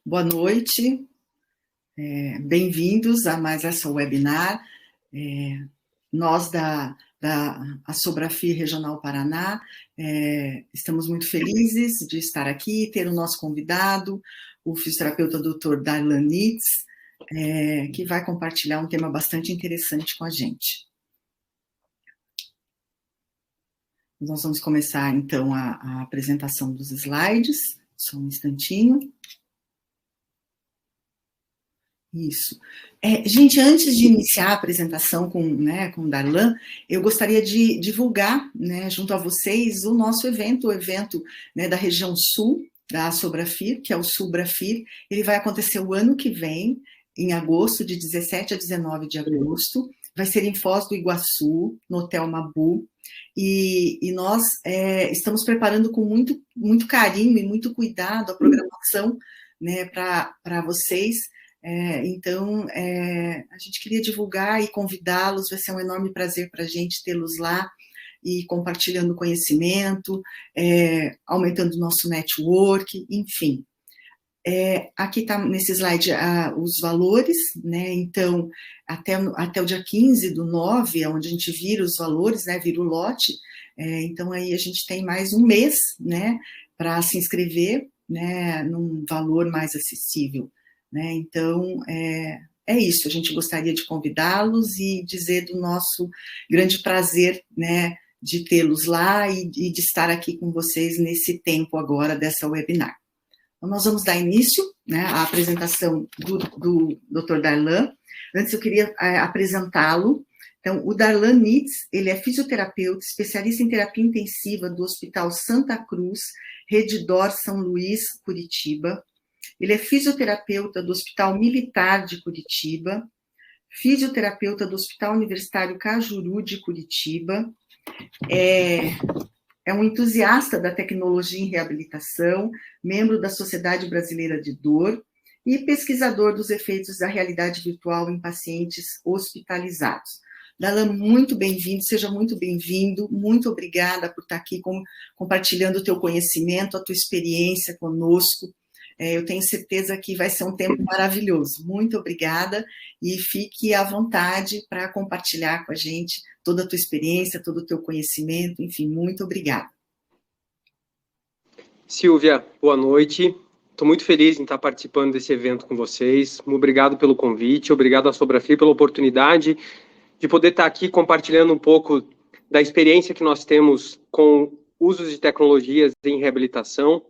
Boa noite, bem-vindos a mais essa webinar. Nós da Sobrafir Regional Paraná estamos muito felizes de estar aqui, ter o nosso convidado, o fisioterapeuta Dr. Darlan Nitz, que vai compartilhar um tema bastante interessante com a gente. Nós vamos começar, então, a apresentação dos slides. Só um instantinho. Isso. Gente, antes de iniciar a apresentação com o Darlan, eu gostaria de divulgar, junto a vocês, o nosso evento, da região sul da Sobrafir, que é o Subrafir. Ele vai acontecer o ano que vem, em agosto, de 17 a 19 de agosto. Vai ser em Foz do Iguaçu, no Hotel Mabu. E nós estamos preparando com muito carinho e muito cuidado a programação para vocês. Então, a gente queria divulgar e convidá-los, vai ser um enorme prazer para a gente tê-los lá e compartilhando conhecimento, aumentando o nosso network, enfim. Aqui está nesse slide os valores, então, até o dia 15/9, é onde a gente vira os valores, vira o lote, então aí a gente tem mais um mês, para se inscrever, num valor mais acessível. Então, é isso, a gente gostaria de convidá-los e dizer do nosso grande prazer, de tê-los lá e de estar aqui com vocês nesse tempo agora dessa webinar. Então, nós vamos dar início à apresentação do Dr. Darlan. Antes, eu queria apresentá-lo. Então, o Darlan Nitz, ele é fisioterapeuta, especialista em terapia intensiva do Hospital Santa Cruz, Redidor São Luís, Curitiba. Ele é fisioterapeuta do Hospital Militar de Curitiba, fisioterapeuta do Hospital Universitário Cajuru de Curitiba, é um entusiasta da tecnologia em reabilitação, membro da Sociedade Brasileira de Dor e pesquisador dos efeitos da realidade virtual em pacientes hospitalizados. Darlan, muito bem-vindo, seja muito bem-vindo, muito obrigada por estar aqui compartilhando o teu conhecimento, a tua experiência conosco. Eu tenho certeza que vai ser um tempo maravilhoso. Muito obrigada e fique à vontade para compartilhar com a gente toda a tua experiência, todo o teu conhecimento, enfim, muito obrigada. Silvia, boa noite. Estou muito feliz em estar participando desse evento com vocês. Obrigado pelo convite, obrigado à Sobrafir pela oportunidade de poder estar aqui compartilhando um pouco da experiência que nós temos com usos de tecnologias em reabilitação.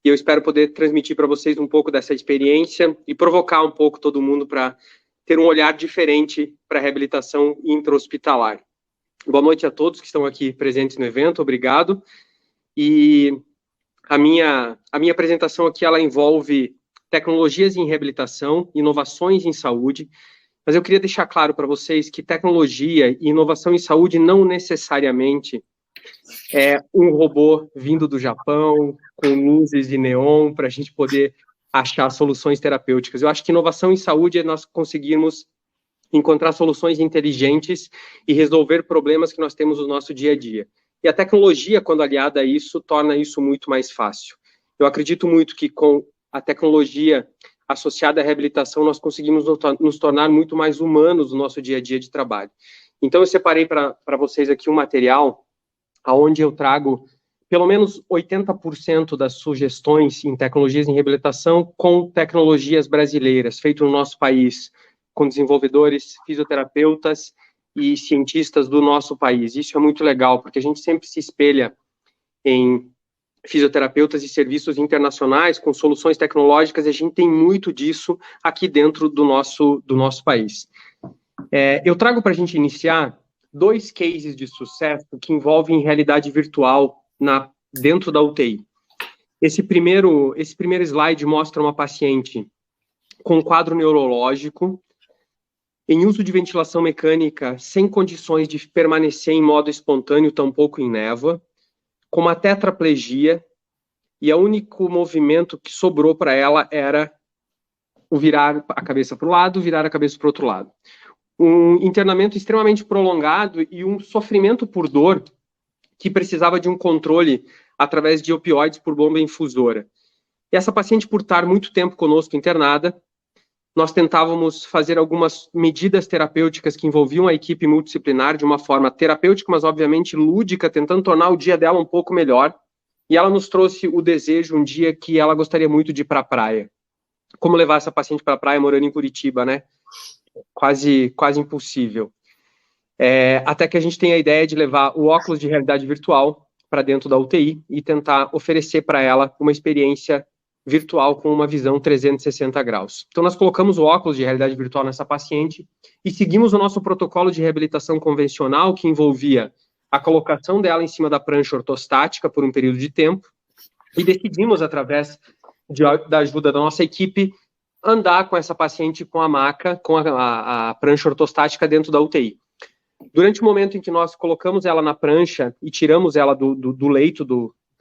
E eu espero poder transmitir para vocês um pouco dessa experiência e provocar um pouco todo mundo para ter um olhar diferente para a reabilitação intra-hospitalar. Boa noite a todos que estão aqui presentes no evento, obrigado. E a minha apresentação aqui, ela envolve tecnologias em reabilitação, inovações em saúde, mas eu queria deixar claro para vocês que tecnologia e inovação em saúde não necessariamente é um robô vindo do Japão, com luzes de neon, para a gente poder achar soluções terapêuticas. Eu acho que inovação em saúde é nós conseguirmos encontrar soluções inteligentes e resolver problemas que nós temos no nosso dia a dia. E a tecnologia, quando aliada a isso, torna isso muito mais fácil. Eu acredito muito que com a tecnologia associada à reabilitação, nós conseguimos nos tornar muito mais humanos no nosso dia a dia de trabalho. Então, eu separei para vocês aqui um material onde eu trago pelo menos 80% das sugestões em tecnologias em reabilitação com tecnologias brasileiras, feito no nosso país, com desenvolvedores, fisioterapeutas e cientistas do nosso país. Isso é muito legal, porque a gente sempre se espelha em fisioterapeutas e serviços internacionais com soluções tecnológicas, e a gente tem muito disso aqui dentro do nosso país. Eu trago para a gente iniciar 2 cases de sucesso que envolvem realidade virtual dentro da UTI. Esse primeiro slide mostra uma paciente com quadro neurológico, em uso de ventilação mecânica, sem condições de permanecer em modo espontâneo, tampouco em névoa, com uma tetraplegia, e o único movimento que sobrou para ela era o virar a cabeça para o lado, virar a cabeça para o outro lado. Um internamento extremamente prolongado e um sofrimento por dor que precisava de um controle através de opioides por bomba infusora. E essa paciente, por estar muito tempo conosco internada, nós tentávamos fazer algumas medidas terapêuticas que envolviam a equipe multidisciplinar de uma forma terapêutica, mas obviamente lúdica, tentando tornar o dia dela um pouco melhor. E ela nos trouxe o desejo um dia que ela gostaria muito de ir para a praia. Como levar essa paciente para a praia morando em Curitiba, né? Quase impossível. Até que a gente tem a ideia de levar o óculos de realidade virtual para dentro da UTI e tentar oferecer para ela uma experiência virtual com uma visão 360 graus. Então, nós colocamos o óculos de realidade virtual nessa paciente e seguimos o nosso protocolo de reabilitação convencional, que envolvia a colocação dela em cima da prancha ortostática por um período de tempo, e decidimos, através da ajuda da nossa equipe, andar com essa paciente com a maca, com a prancha ortostática dentro da UTI. Durante o momento em que nós colocamos ela na prancha e tiramos ela do leito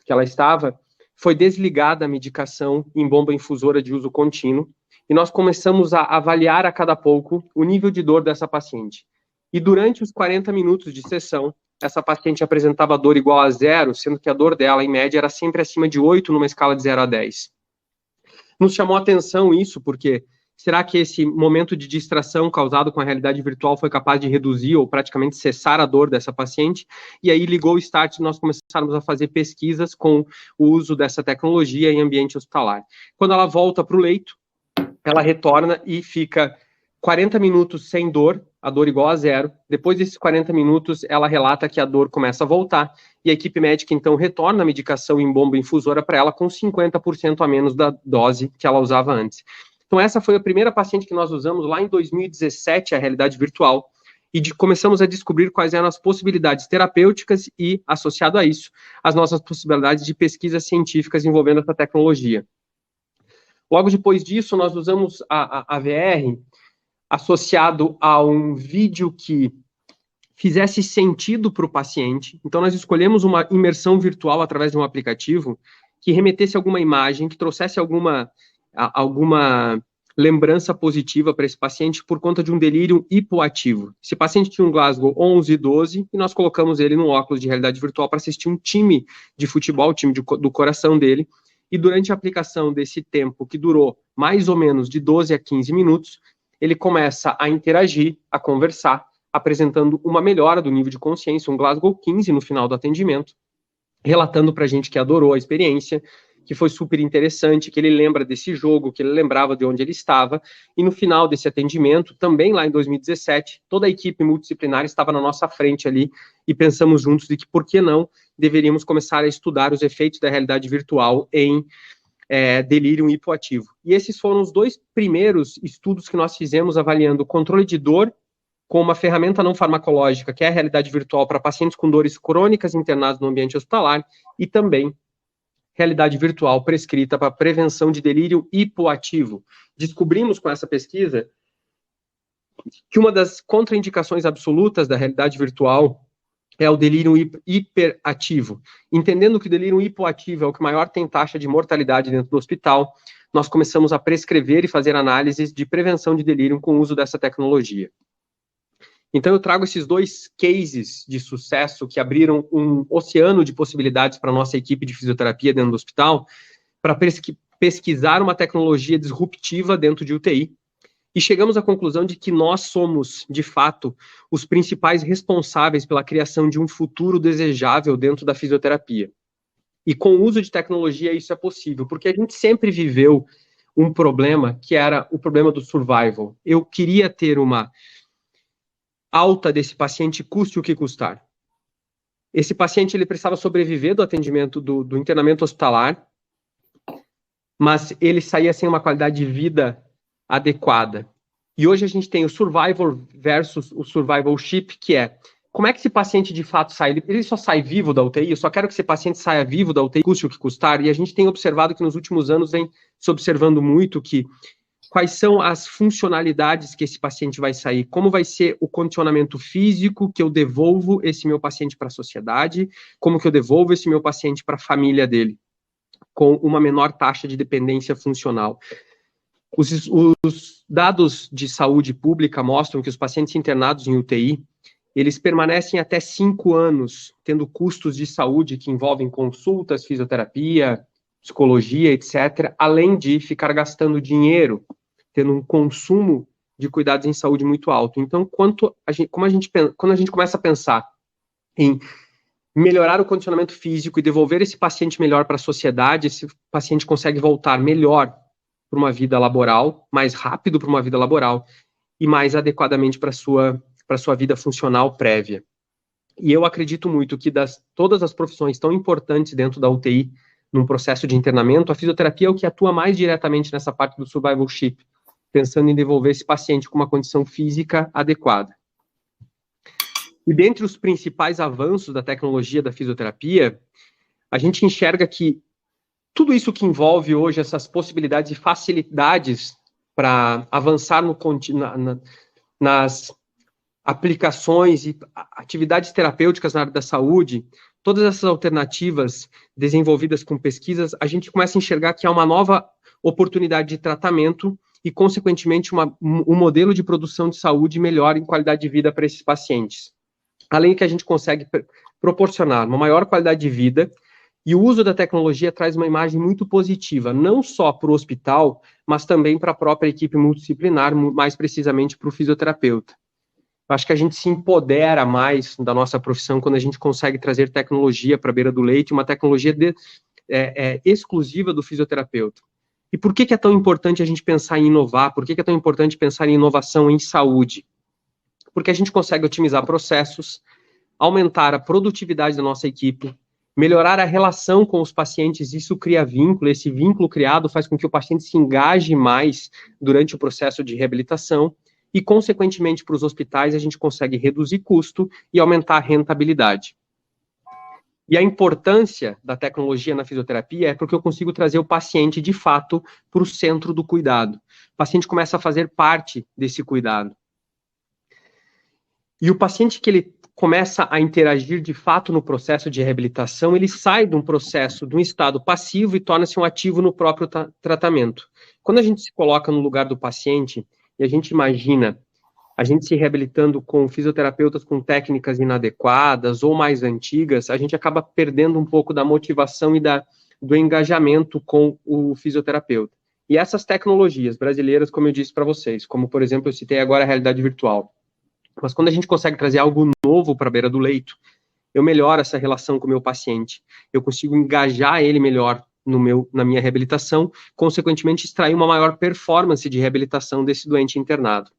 que ela estava, foi desligada a medicação em bomba infusora de uso contínuo, e nós começamos a avaliar a cada pouco o nível de dor dessa paciente. E durante os 40 minutos de sessão, essa paciente apresentava dor igual a 0, sendo que a dor dela, em média, era sempre acima de 8 numa escala de 0 a 10. Nos chamou a atenção isso, porque será que esse momento de distração causado com a realidade virtual foi capaz de reduzir ou praticamente cessar a dor dessa paciente? E aí ligou o start e nós começamos a fazer pesquisas com o uso dessa tecnologia em ambiente hospitalar. Quando ela volta para o leito, ela retorna e fica 40 minutos sem dor, a dor igual a 0. Depois desses 40 minutos, ela relata que a dor começa a voltar, e a equipe médica, então, retorna a medicação em bomba infusora para ela com 50% a menos da dose que ela usava antes. Então, essa foi a primeira paciente que nós usamos lá em 2017, a realidade virtual, e começamos a descobrir quais eram as possibilidades terapêuticas e, associado a isso, as nossas possibilidades de pesquisas científicas envolvendo essa tecnologia. Logo depois disso, nós usamos a VR associado a um vídeo que fizesse sentido para o paciente. Então, nós escolhemos uma imersão virtual através de um aplicativo que remetesse alguma imagem, que trouxesse alguma lembrança positiva para esse paciente por conta de um delírio hipoativo. Esse paciente tinha um Glasgow 11 e 12 e nós colocamos ele no óculos de realidade virtual para assistir um time de futebol, o time do coração dele, e durante a aplicação desse tempo, que durou mais ou menos de 12 a 15 minutos, ele começa a interagir, a conversar, apresentando uma melhora do nível de consciência, um Glasgow 15 no final do atendimento, relatando para a gente que adorou a experiência, que foi super interessante, que ele lembra desse jogo, que ele lembrava de onde ele estava, e no final desse atendimento, também lá em 2017, toda a equipe multidisciplinar estava na nossa frente ali, e pensamos juntos de que, por que não, deveríamos começar a estudar os efeitos da realidade virtual em delírio hipoativo. E esses foram os 2 primeiros estudos que nós fizemos avaliando o controle de dor com uma ferramenta não farmacológica, que é a realidade virtual para pacientes com dores crônicas internados no ambiente hospitalar, e também realidade virtual prescrita para prevenção de delírio hipoativo. Descobrimos com essa pesquisa que uma das contraindicações absolutas da realidade virtual é o delírio hiperativo. Entendendo que o delírio hipoativo é o que maior tem taxa de mortalidade dentro do hospital, nós começamos a prescrever e fazer análises de prevenção de delírio com o uso dessa tecnologia. Então, eu trago esses 2 cases de sucesso que abriram um oceano de possibilidades para a nossa equipe de fisioterapia dentro do hospital, para pesquisar uma tecnologia disruptiva dentro de UTI, e chegamos à conclusão de que nós somos, de fato, os principais responsáveis pela criação de um futuro desejável dentro da fisioterapia. E com o uso de tecnologia isso é possível, porque a gente sempre viveu um problema que era o problema do survival. Eu queria ter uma alta desse paciente, custe o que custar. Esse paciente ele precisava sobreviver do atendimento do internamento hospitalar, mas ele saía sem uma qualidade de vida adequada. E hoje a gente tem o survival versus o survivalship, que é como é que esse paciente de fato sai? Ele só sai vivo da UTI? Eu só quero que esse paciente saia vivo da UTI, custe o que custar. E a gente tem observado que nos últimos anos vem se observando muito que quais são as funcionalidades que esse paciente vai sair, como vai ser o condicionamento físico que eu devolvo esse meu paciente para a sociedade, como que eu devolvo esse meu paciente para a família dele, com uma menor taxa de dependência funcional. Os dados de saúde pública mostram que os pacientes internados em UTI, eles permanecem até 5 anos, tendo custos de saúde que envolvem consultas, fisioterapia, psicologia, etc., além de ficar gastando dinheiro, tendo um consumo de cuidados em saúde muito alto. Então, quando a gente começa a pensar em melhorar o condicionamento físico e devolver esse paciente melhor para a sociedade, esse paciente consegue voltar melhor para uma vida laboral, mais rápido para uma vida laboral e mais adequadamente para a sua vida funcional prévia. E eu acredito muito que todas as profissões tão importantes dentro da UTI, num processo de internamento, a fisioterapia é o que atua mais diretamente nessa parte do survivalship, pensando em devolver esse paciente com uma condição física adequada. E dentre os principais avanços da tecnologia da fisioterapia, a gente enxerga que tudo isso que envolve hoje essas possibilidades e facilidades para avançar nas aplicações e atividades terapêuticas na área da saúde, todas essas alternativas desenvolvidas com pesquisas, a gente começa a enxergar que há uma nova oportunidade de tratamento e, consequentemente, um modelo de produção de saúde melhor em qualidade de vida para esses pacientes. Além que a gente consegue proporcionar uma maior qualidade de vida, e o uso da tecnologia traz uma imagem muito positiva, não só para o hospital, mas também para a própria equipe multidisciplinar, mais precisamente para o fisioterapeuta. Eu acho que a gente se empodera mais da nossa profissão quando a gente consegue trazer tecnologia para a beira do leito, uma tecnologia exclusiva do fisioterapeuta. E por que é tão importante a gente pensar em inovar? Por que é tão importante pensar em inovação em saúde? Porque a gente consegue otimizar processos, aumentar a produtividade da nossa equipe, melhorar a relação com os pacientes, isso cria vínculo, esse vínculo criado faz com que o paciente se engaje mais durante o processo de reabilitação e, consequentemente, para os hospitais, a gente consegue reduzir custo e aumentar a rentabilidade. E a importância da tecnologia na fisioterapia é porque eu consigo trazer o paciente, de fato, para o centro do cuidado. O paciente começa a fazer parte desse cuidado. E o paciente que ele começa a interagir de fato no processo de reabilitação, ele sai de um estado passivo e torna-se um ativo no próprio tratamento. Quando a gente se coloca no lugar do paciente e a gente imagina a gente se reabilitando com fisioterapeutas com técnicas inadequadas ou mais antigas, a gente acaba perdendo um pouco da motivação e do engajamento com o fisioterapeuta. E essas tecnologias brasileiras, como eu disse para vocês, como, por exemplo, eu citei agora a realidade virtual, mas quando a gente consegue trazer algo novo para a beira do leito, eu melhoro essa relação com o meu paciente, eu consigo engajar ele melhor na minha reabilitação, consequentemente extrair uma maior performance de reabilitação desse doente internado.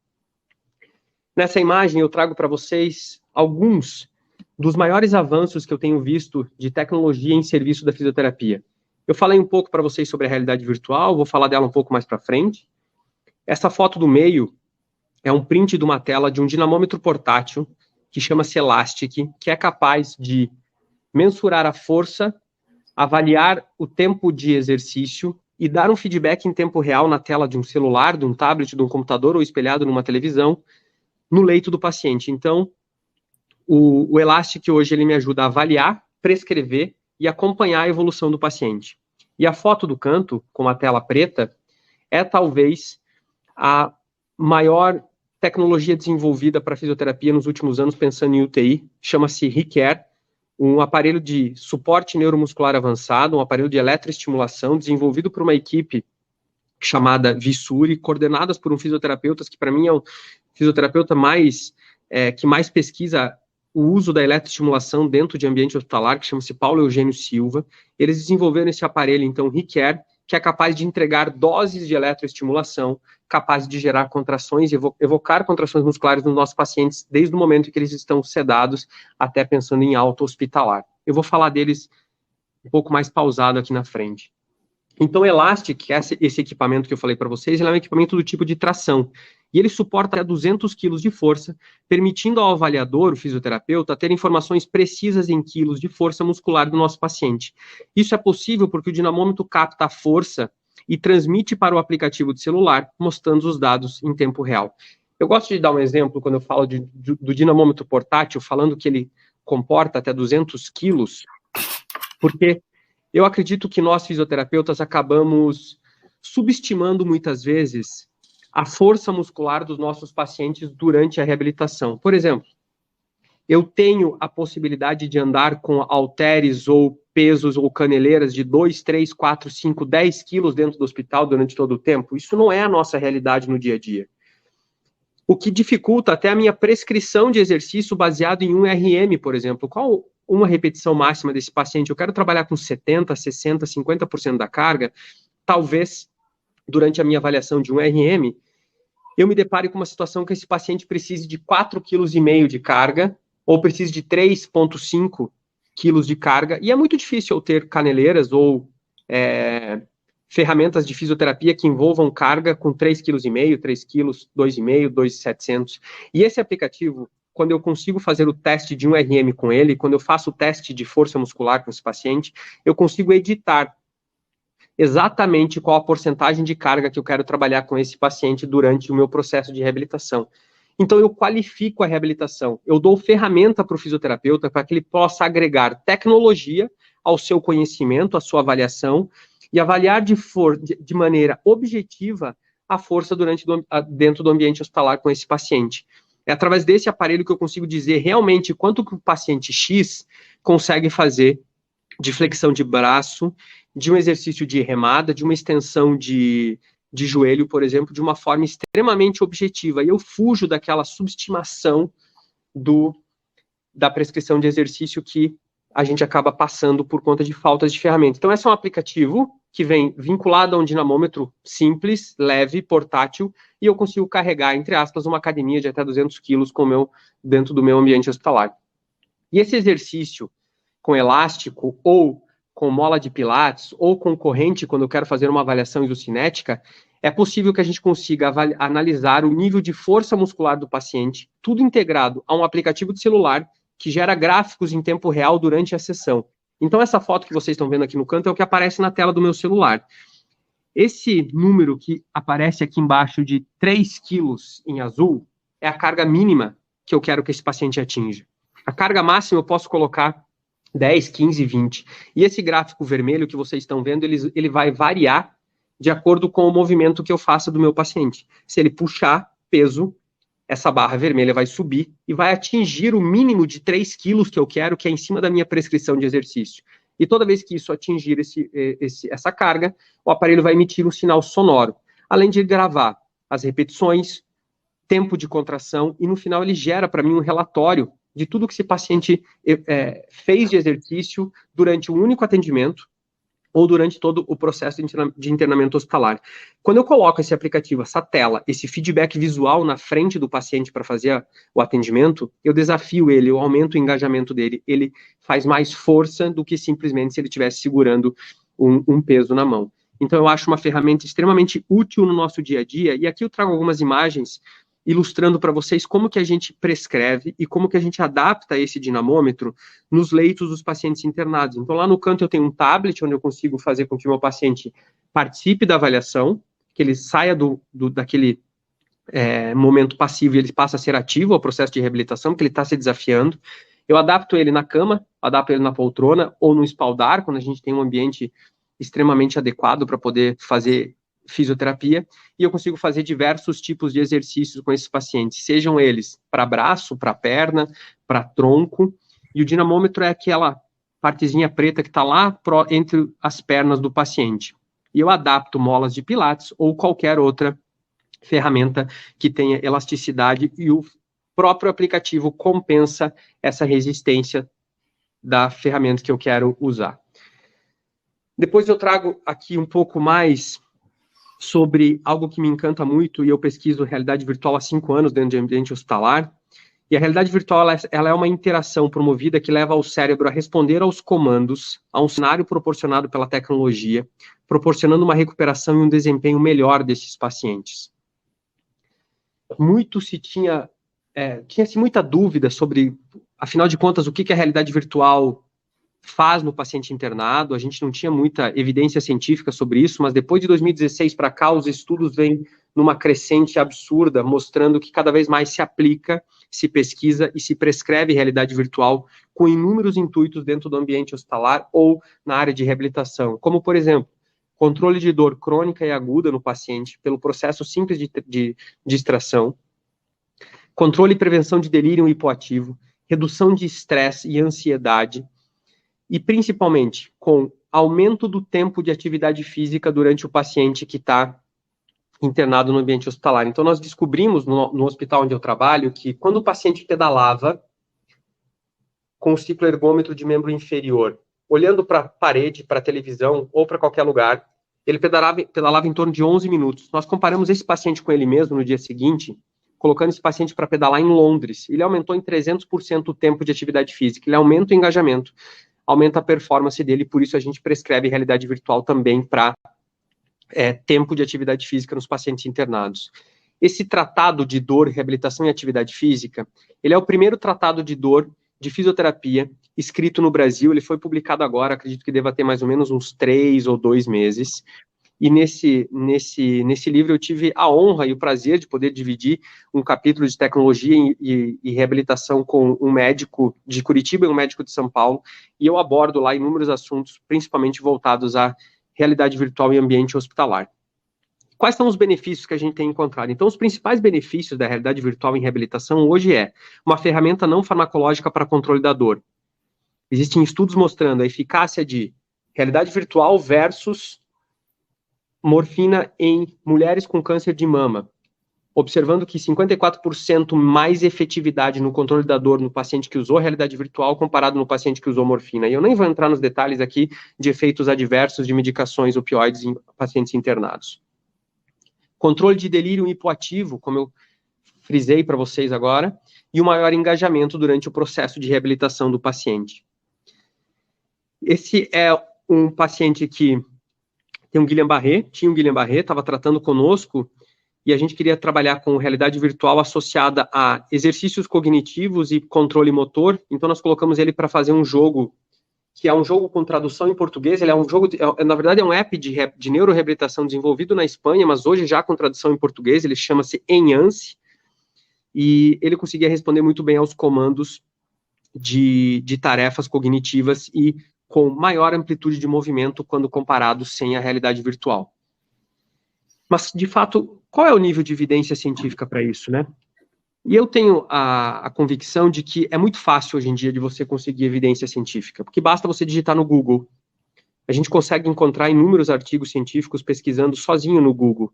Nessa imagem eu trago para vocês alguns dos maiores avanços que eu tenho visto de tecnologia em serviço da fisioterapia. Eu falei um pouco para vocês sobre a realidade virtual, vou falar dela um pouco mais para frente. Essa foto do meio é um print de uma tela de um dinamômetro portátil que chama-se Elastic, que é capaz de mensurar a força, avaliar o tempo de exercício e dar um feedback em tempo real na tela de um celular, de um tablet, de um computador ou espelhado numa televisão, no leito do paciente. Então, o Elastic hoje ele me ajuda a avaliar, prescrever e acompanhar a evolução do paciente. E a foto do canto, com a tela preta, é talvez a maior tecnologia desenvolvida para fisioterapia nos últimos anos, pensando em UTI, chama-se ReCare, um aparelho de suporte neuromuscular avançado, um aparelho de eletroestimulação desenvolvido por uma equipe chamada Vissuri, coordenadas por um fisioterapeuta, que para mim é o fisioterapeuta que mais pesquisa o uso da eletroestimulação dentro de ambiente hospitalar, que chama-se Paulo Eugênio Silva. Eles desenvolveram esse aparelho, então, ReCare, que é capaz de entregar doses de eletroestimulação, capaz de gerar contrações, evocar contrações musculares nos nossos pacientes, desde o momento em que eles estão sedados, até pensando em alta hospitalar. Eu vou falar deles um pouco mais pausado aqui na frente. Então, o Elastic, esse equipamento que eu falei para vocês, ele é um equipamento do tipo de tração. E ele suporta até 200 quilos de força, permitindo ao avaliador, o fisioterapeuta, ter informações precisas em quilos de força muscular do nosso paciente. Isso é possível porque o dinamômetro capta a força e transmite para o aplicativo de celular, mostrando os dados em tempo real. Eu gosto de dar um exemplo quando eu falo do dinamômetro portátil, falando que ele comporta até 200 quilos, porque eu acredito que nós, fisioterapeutas, acabamos subestimando muitas vezes a força muscular dos nossos pacientes durante a reabilitação. Por exemplo, eu tenho a possibilidade de andar com halteres ou pesos ou caneleiras de 2, 3, 4, 5, 10 quilos dentro do hospital durante todo o tempo? Isso não é a nossa realidade no dia a dia. O que dificulta até a minha prescrição de exercício baseado em um RM, por exemplo. Qual uma repetição máxima desse paciente? Eu quero trabalhar com 70%, 60%, 50% da carga. Talvez, durante a minha avaliação de um RM, eu me depare com uma situação que esse paciente precise de 4,5 kg de carga, ou precise de 3,5 quilos de carga, e é muito difícil eu ter caneleiras ou ferramentas de fisioterapia que envolvam carga com 3,5 kg, 3 quilos, 2,5, 2,700. E esse aplicativo, quando eu consigo fazer o teste de um RM com ele, quando eu faço o teste de força muscular com esse paciente, eu consigo editar exatamente qual a porcentagem de carga que eu quero trabalhar com esse paciente durante o meu processo de reabilitação. Então, eu qualifico a reabilitação, eu dou ferramenta para o fisioterapeuta para que ele possa agregar tecnologia ao seu conhecimento, à sua avaliação, e avaliar de maneira objetiva a força dentro do ambiente hospitalar com esse paciente. É através desse aparelho que eu consigo dizer realmente quanto que o paciente X consegue fazer de flexão de braço, de um exercício de remada, de uma extensão de joelho, por exemplo, de uma forma extremamente objetiva. E eu fujo daquela subestimação da prescrição de exercício que a gente acaba passando por conta de faltas de ferramentas. Então, esse é um aplicativo que vem vinculado a um dinamômetro simples, leve, portátil, e eu consigo carregar, entre aspas, uma academia de até 200 quilos dentro do meu ambiente hospitalar. E esse exercício com elástico, ou com mola de pilates, ou com corrente, quando eu quero fazer uma avaliação isocinética, é possível que a gente consiga analisar o nível de força muscular do paciente, tudo integrado a um aplicativo de celular que gera gráficos em tempo real durante a sessão. Então, essa foto que vocês estão vendo aqui no canto é o que aparece na tela do meu celular. Esse número que aparece aqui embaixo de 3 quilos em azul é a carga mínima que eu quero que esse paciente atinja. A carga máxima eu posso colocar 10, 15, 20. E esse gráfico vermelho que vocês estão vendo, ele vai variar de acordo com o movimento que eu faça do meu paciente. Se ele puxar peso, essa barra vermelha vai subir e vai atingir o mínimo de 3 quilos que eu quero, que é em cima da minha prescrição de exercício. E toda vez que isso atingir essa carga, o aparelho vai emitir um sinal sonoro, além de gravar as repetições, tempo de contração, e no final ele gera para mim um relatório de tudo que esse paciente fez de exercício durante um único atendimento ou durante todo o processo de internamento hospitalar. Quando eu coloco esse aplicativo, essa tela, esse feedback visual na frente do paciente para fazer o atendimento, eu desafio ele, eu aumento o engajamento dele, ele faz mais força do que simplesmente se ele estivesse segurando um peso na mão. Então, eu acho uma ferramenta extremamente útil no nosso dia a dia, e aqui eu trago algumas imagens ilustrando para vocês como que a gente prescreve e como que a gente adapta esse dinamômetro nos leitos dos pacientes internados. Então, lá no canto eu tenho um tablet, onde eu consigo fazer com que o meu paciente participe da avaliação, que ele saia daquele momento passivo e ele passa a ser ativo ao processo de reabilitação, porque ele está se desafiando. Eu adapto ele na cama, adapto ele na poltrona ou no espaldar, quando a gente tem um ambiente extremamente adequado para poder fazer fisioterapia, e eu consigo fazer diversos tipos de exercícios com esses pacientes, sejam eles para braço, para perna, para tronco, e o dinamômetro é aquela partezinha preta que está lá entre as pernas do paciente. E eu adapto molas de pilates ou qualquer outra ferramenta que tenha elasticidade, e o próprio aplicativo compensa essa resistência da ferramenta que eu quero usar. Depois eu trago aqui um pouco mais sobre algo que me encanta muito, e eu pesquiso realidade virtual há 5 anos dentro de ambiente hospitalar, e a realidade virtual ela é uma interação promovida que leva o cérebro a responder aos comandos, a um cenário proporcionado pela tecnologia, proporcionando uma recuperação e um desempenho melhor desses pacientes. Tinha-se muita dúvida sobre, afinal de contas, o que a realidade virtual faz no paciente internado. A gente não tinha muita evidência científica sobre isso, mas depois de 2016 para cá, os estudos vêm numa crescente absurda, mostrando que cada vez mais se aplica, se pesquisa e se prescreve realidade virtual com inúmeros intuitos dentro do ambiente hospitalar ou na área de reabilitação, como, por exemplo, controle de dor crônica e aguda no paciente pelo processo simples de extração, controle e prevenção de delírio hipoativo, redução de estresse e ansiedade, e principalmente com aumento do tempo de atividade física durante o paciente que está internado no ambiente hospitalar. Então, nós descobrimos no hospital onde eu trabalho que quando o paciente pedalava com o cicloergômetro de membro inferior, olhando para a parede, para a televisão ou para qualquer lugar, ele pedalava em torno de 11 minutos. Nós comparamos esse paciente com ele mesmo no dia seguinte, colocando esse paciente para pedalar em Londres. Ele aumentou em 300% o tempo de atividade física, ele aumenta o engajamento, aumenta a performance dele, por isso a gente prescreve realidade virtual também para tempo de atividade física nos pacientes internados. Esse tratado de dor, reabilitação e atividade física, ele é o primeiro tratado de dor de fisioterapia escrito no Brasil. Ele foi publicado agora, acredito que deva ter mais ou menos uns 3 ou 2 meses, e nesse livro eu tive a honra e o prazer de poder dividir um capítulo de tecnologia e reabilitação com um médico de Curitiba e um médico de São Paulo, e eu abordo lá inúmeros assuntos, principalmente voltados à realidade virtual e ambiente hospitalar. Quais são os benefícios que a gente tem encontrado? Então, os principais benefícios da realidade virtual em reabilitação hoje é uma ferramenta não farmacológica para controle da dor. Existem estudos mostrando a eficácia de realidade virtual versus morfina em mulheres com câncer de mama, observando que 54% mais efetividade no controle da dor no paciente que usou realidade virtual comparado no paciente que usou morfina. E eu nem vou entrar nos detalhes aqui de efeitos adversos de medicações opioides em pacientes internados. Controle de delírio hipoativo, como eu frisei para vocês agora, e o maior engajamento durante o processo de reabilitação do paciente. Esse é um paciente que tem um Guillain-Barré, tinha um Guillain-Barré, estava tratando conosco, e a gente queria trabalhar com realidade virtual associada a exercícios cognitivos e controle motor. Então nós colocamos ele para fazer um jogo, que é um jogo com tradução em português. Ele é um jogo, na verdade é um app de neuroreabilitação desenvolvido na Espanha, mas hoje já com tradução em português. Ele chama-se Enhance, e ele conseguia responder muito bem aos comandos de tarefas cognitivas e com maior amplitude de movimento quando comparado sem a realidade virtual. Mas, de fato, qual é o nível de evidência científica para isso, né? E eu tenho a convicção de que é muito fácil hoje em dia de você conseguir evidência científica, porque basta você digitar no Google. A gente consegue encontrar inúmeros artigos científicos pesquisando sozinho no Google.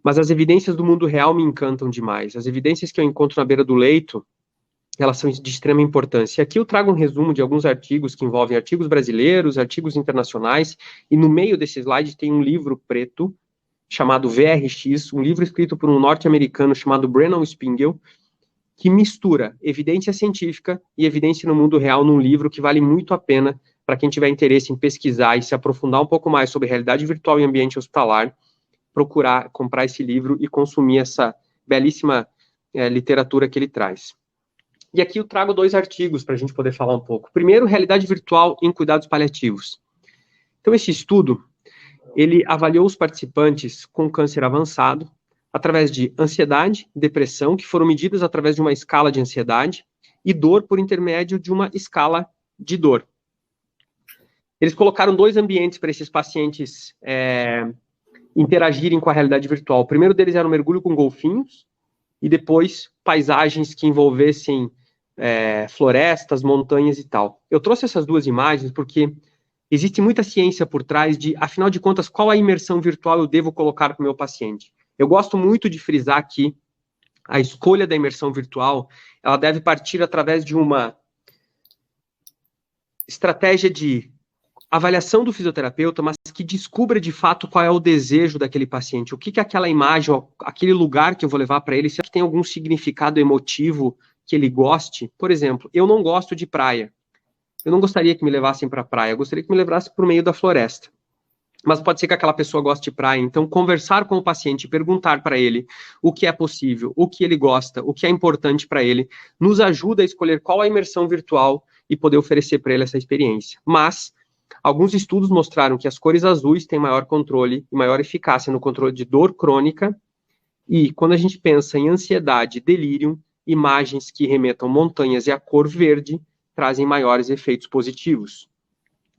Mas as evidências do mundo real me encantam demais. As evidências que eu encontro na beira do leito, elas são de extrema importância. E aqui eu trago um resumo de alguns artigos que envolvem artigos brasileiros, artigos internacionais, e no meio desse slide tem um livro preto, chamado VRX, um livro escrito por um norte-americano chamado Brennan Spingel, que mistura evidência científica e evidência no mundo real num livro que vale muito a pena para quem tiver interesse em pesquisar e se aprofundar um pouco mais sobre realidade virtual e ambiente hospitalar, procurar comprar esse livro e consumir essa belíssima literatura que ele traz. E aqui eu trago 2 artigos para a gente poder falar um pouco. Primeiro, realidade virtual em cuidados paliativos. Então, esse estudo, ele avaliou os participantes com câncer avançado através de ansiedade, depressão, que foram medidas através de uma escala de ansiedade, e dor por intermédio de uma escala de dor. Eles colocaram 2 ambientes para esses pacientes interagirem com a realidade virtual. O primeiro deles era um mergulho com golfinhos, e depois paisagens que envolvessem florestas, montanhas e tal. Eu trouxe essas 2 imagens porque existe muita ciência por trás de, afinal de contas, qual a imersão virtual eu devo colocar para o meu paciente. Eu gosto muito de frisar que a escolha da imersão virtual, ela deve partir através de uma estratégia de avaliação do fisioterapeuta, mas que descubra de fato qual é o desejo daquele paciente, o que é aquela imagem, aquele lugar que eu vou levar para ele, se tem algum significado emotivo que ele goste. Por exemplo, eu não gosto de praia. Eu não gostaria que me levassem para a praia, eu gostaria que me levassem para o meio da floresta. Mas pode ser que aquela pessoa goste de praia, então conversar com o paciente, perguntar para ele o que é possível, o que ele gosta, o que é importante para ele, nos ajuda a escolher qual a imersão virtual e poder oferecer para ele essa experiência. Mas alguns estudos mostraram que as cores azuis têm maior controle e maior eficácia no controle de dor crônica, e quando a gente pensa em ansiedade, delírio, imagens que remetam montanhas e a cor verde trazem maiores efeitos positivos.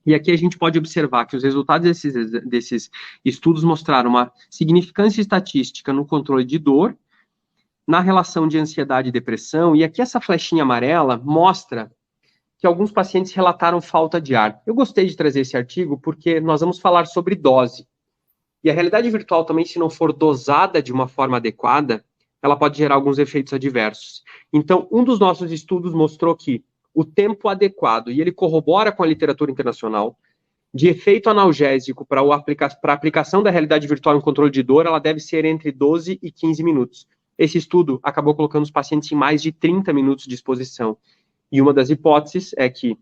E aqui a gente pode observar que os resultados desses estudos mostraram uma significância estatística no controle de dor, na relação de ansiedade e depressão, e aqui essa flechinha amarela mostra que alguns pacientes relataram falta de ar. Eu gostei de trazer esse artigo porque nós vamos falar sobre dose. E a realidade virtual também, se não for dosada de uma forma adequada, ela pode gerar alguns efeitos adversos. Então, um dos nossos estudos mostrou que o tempo adequado, e ele corrobora com a literatura internacional, de efeito analgésico para a aplicação da realidade virtual em controle de dor, ela deve ser entre 12 e 15 minutos. Esse estudo acabou colocando os pacientes em mais de 30 minutos de exposição. E uma das hipóteses é que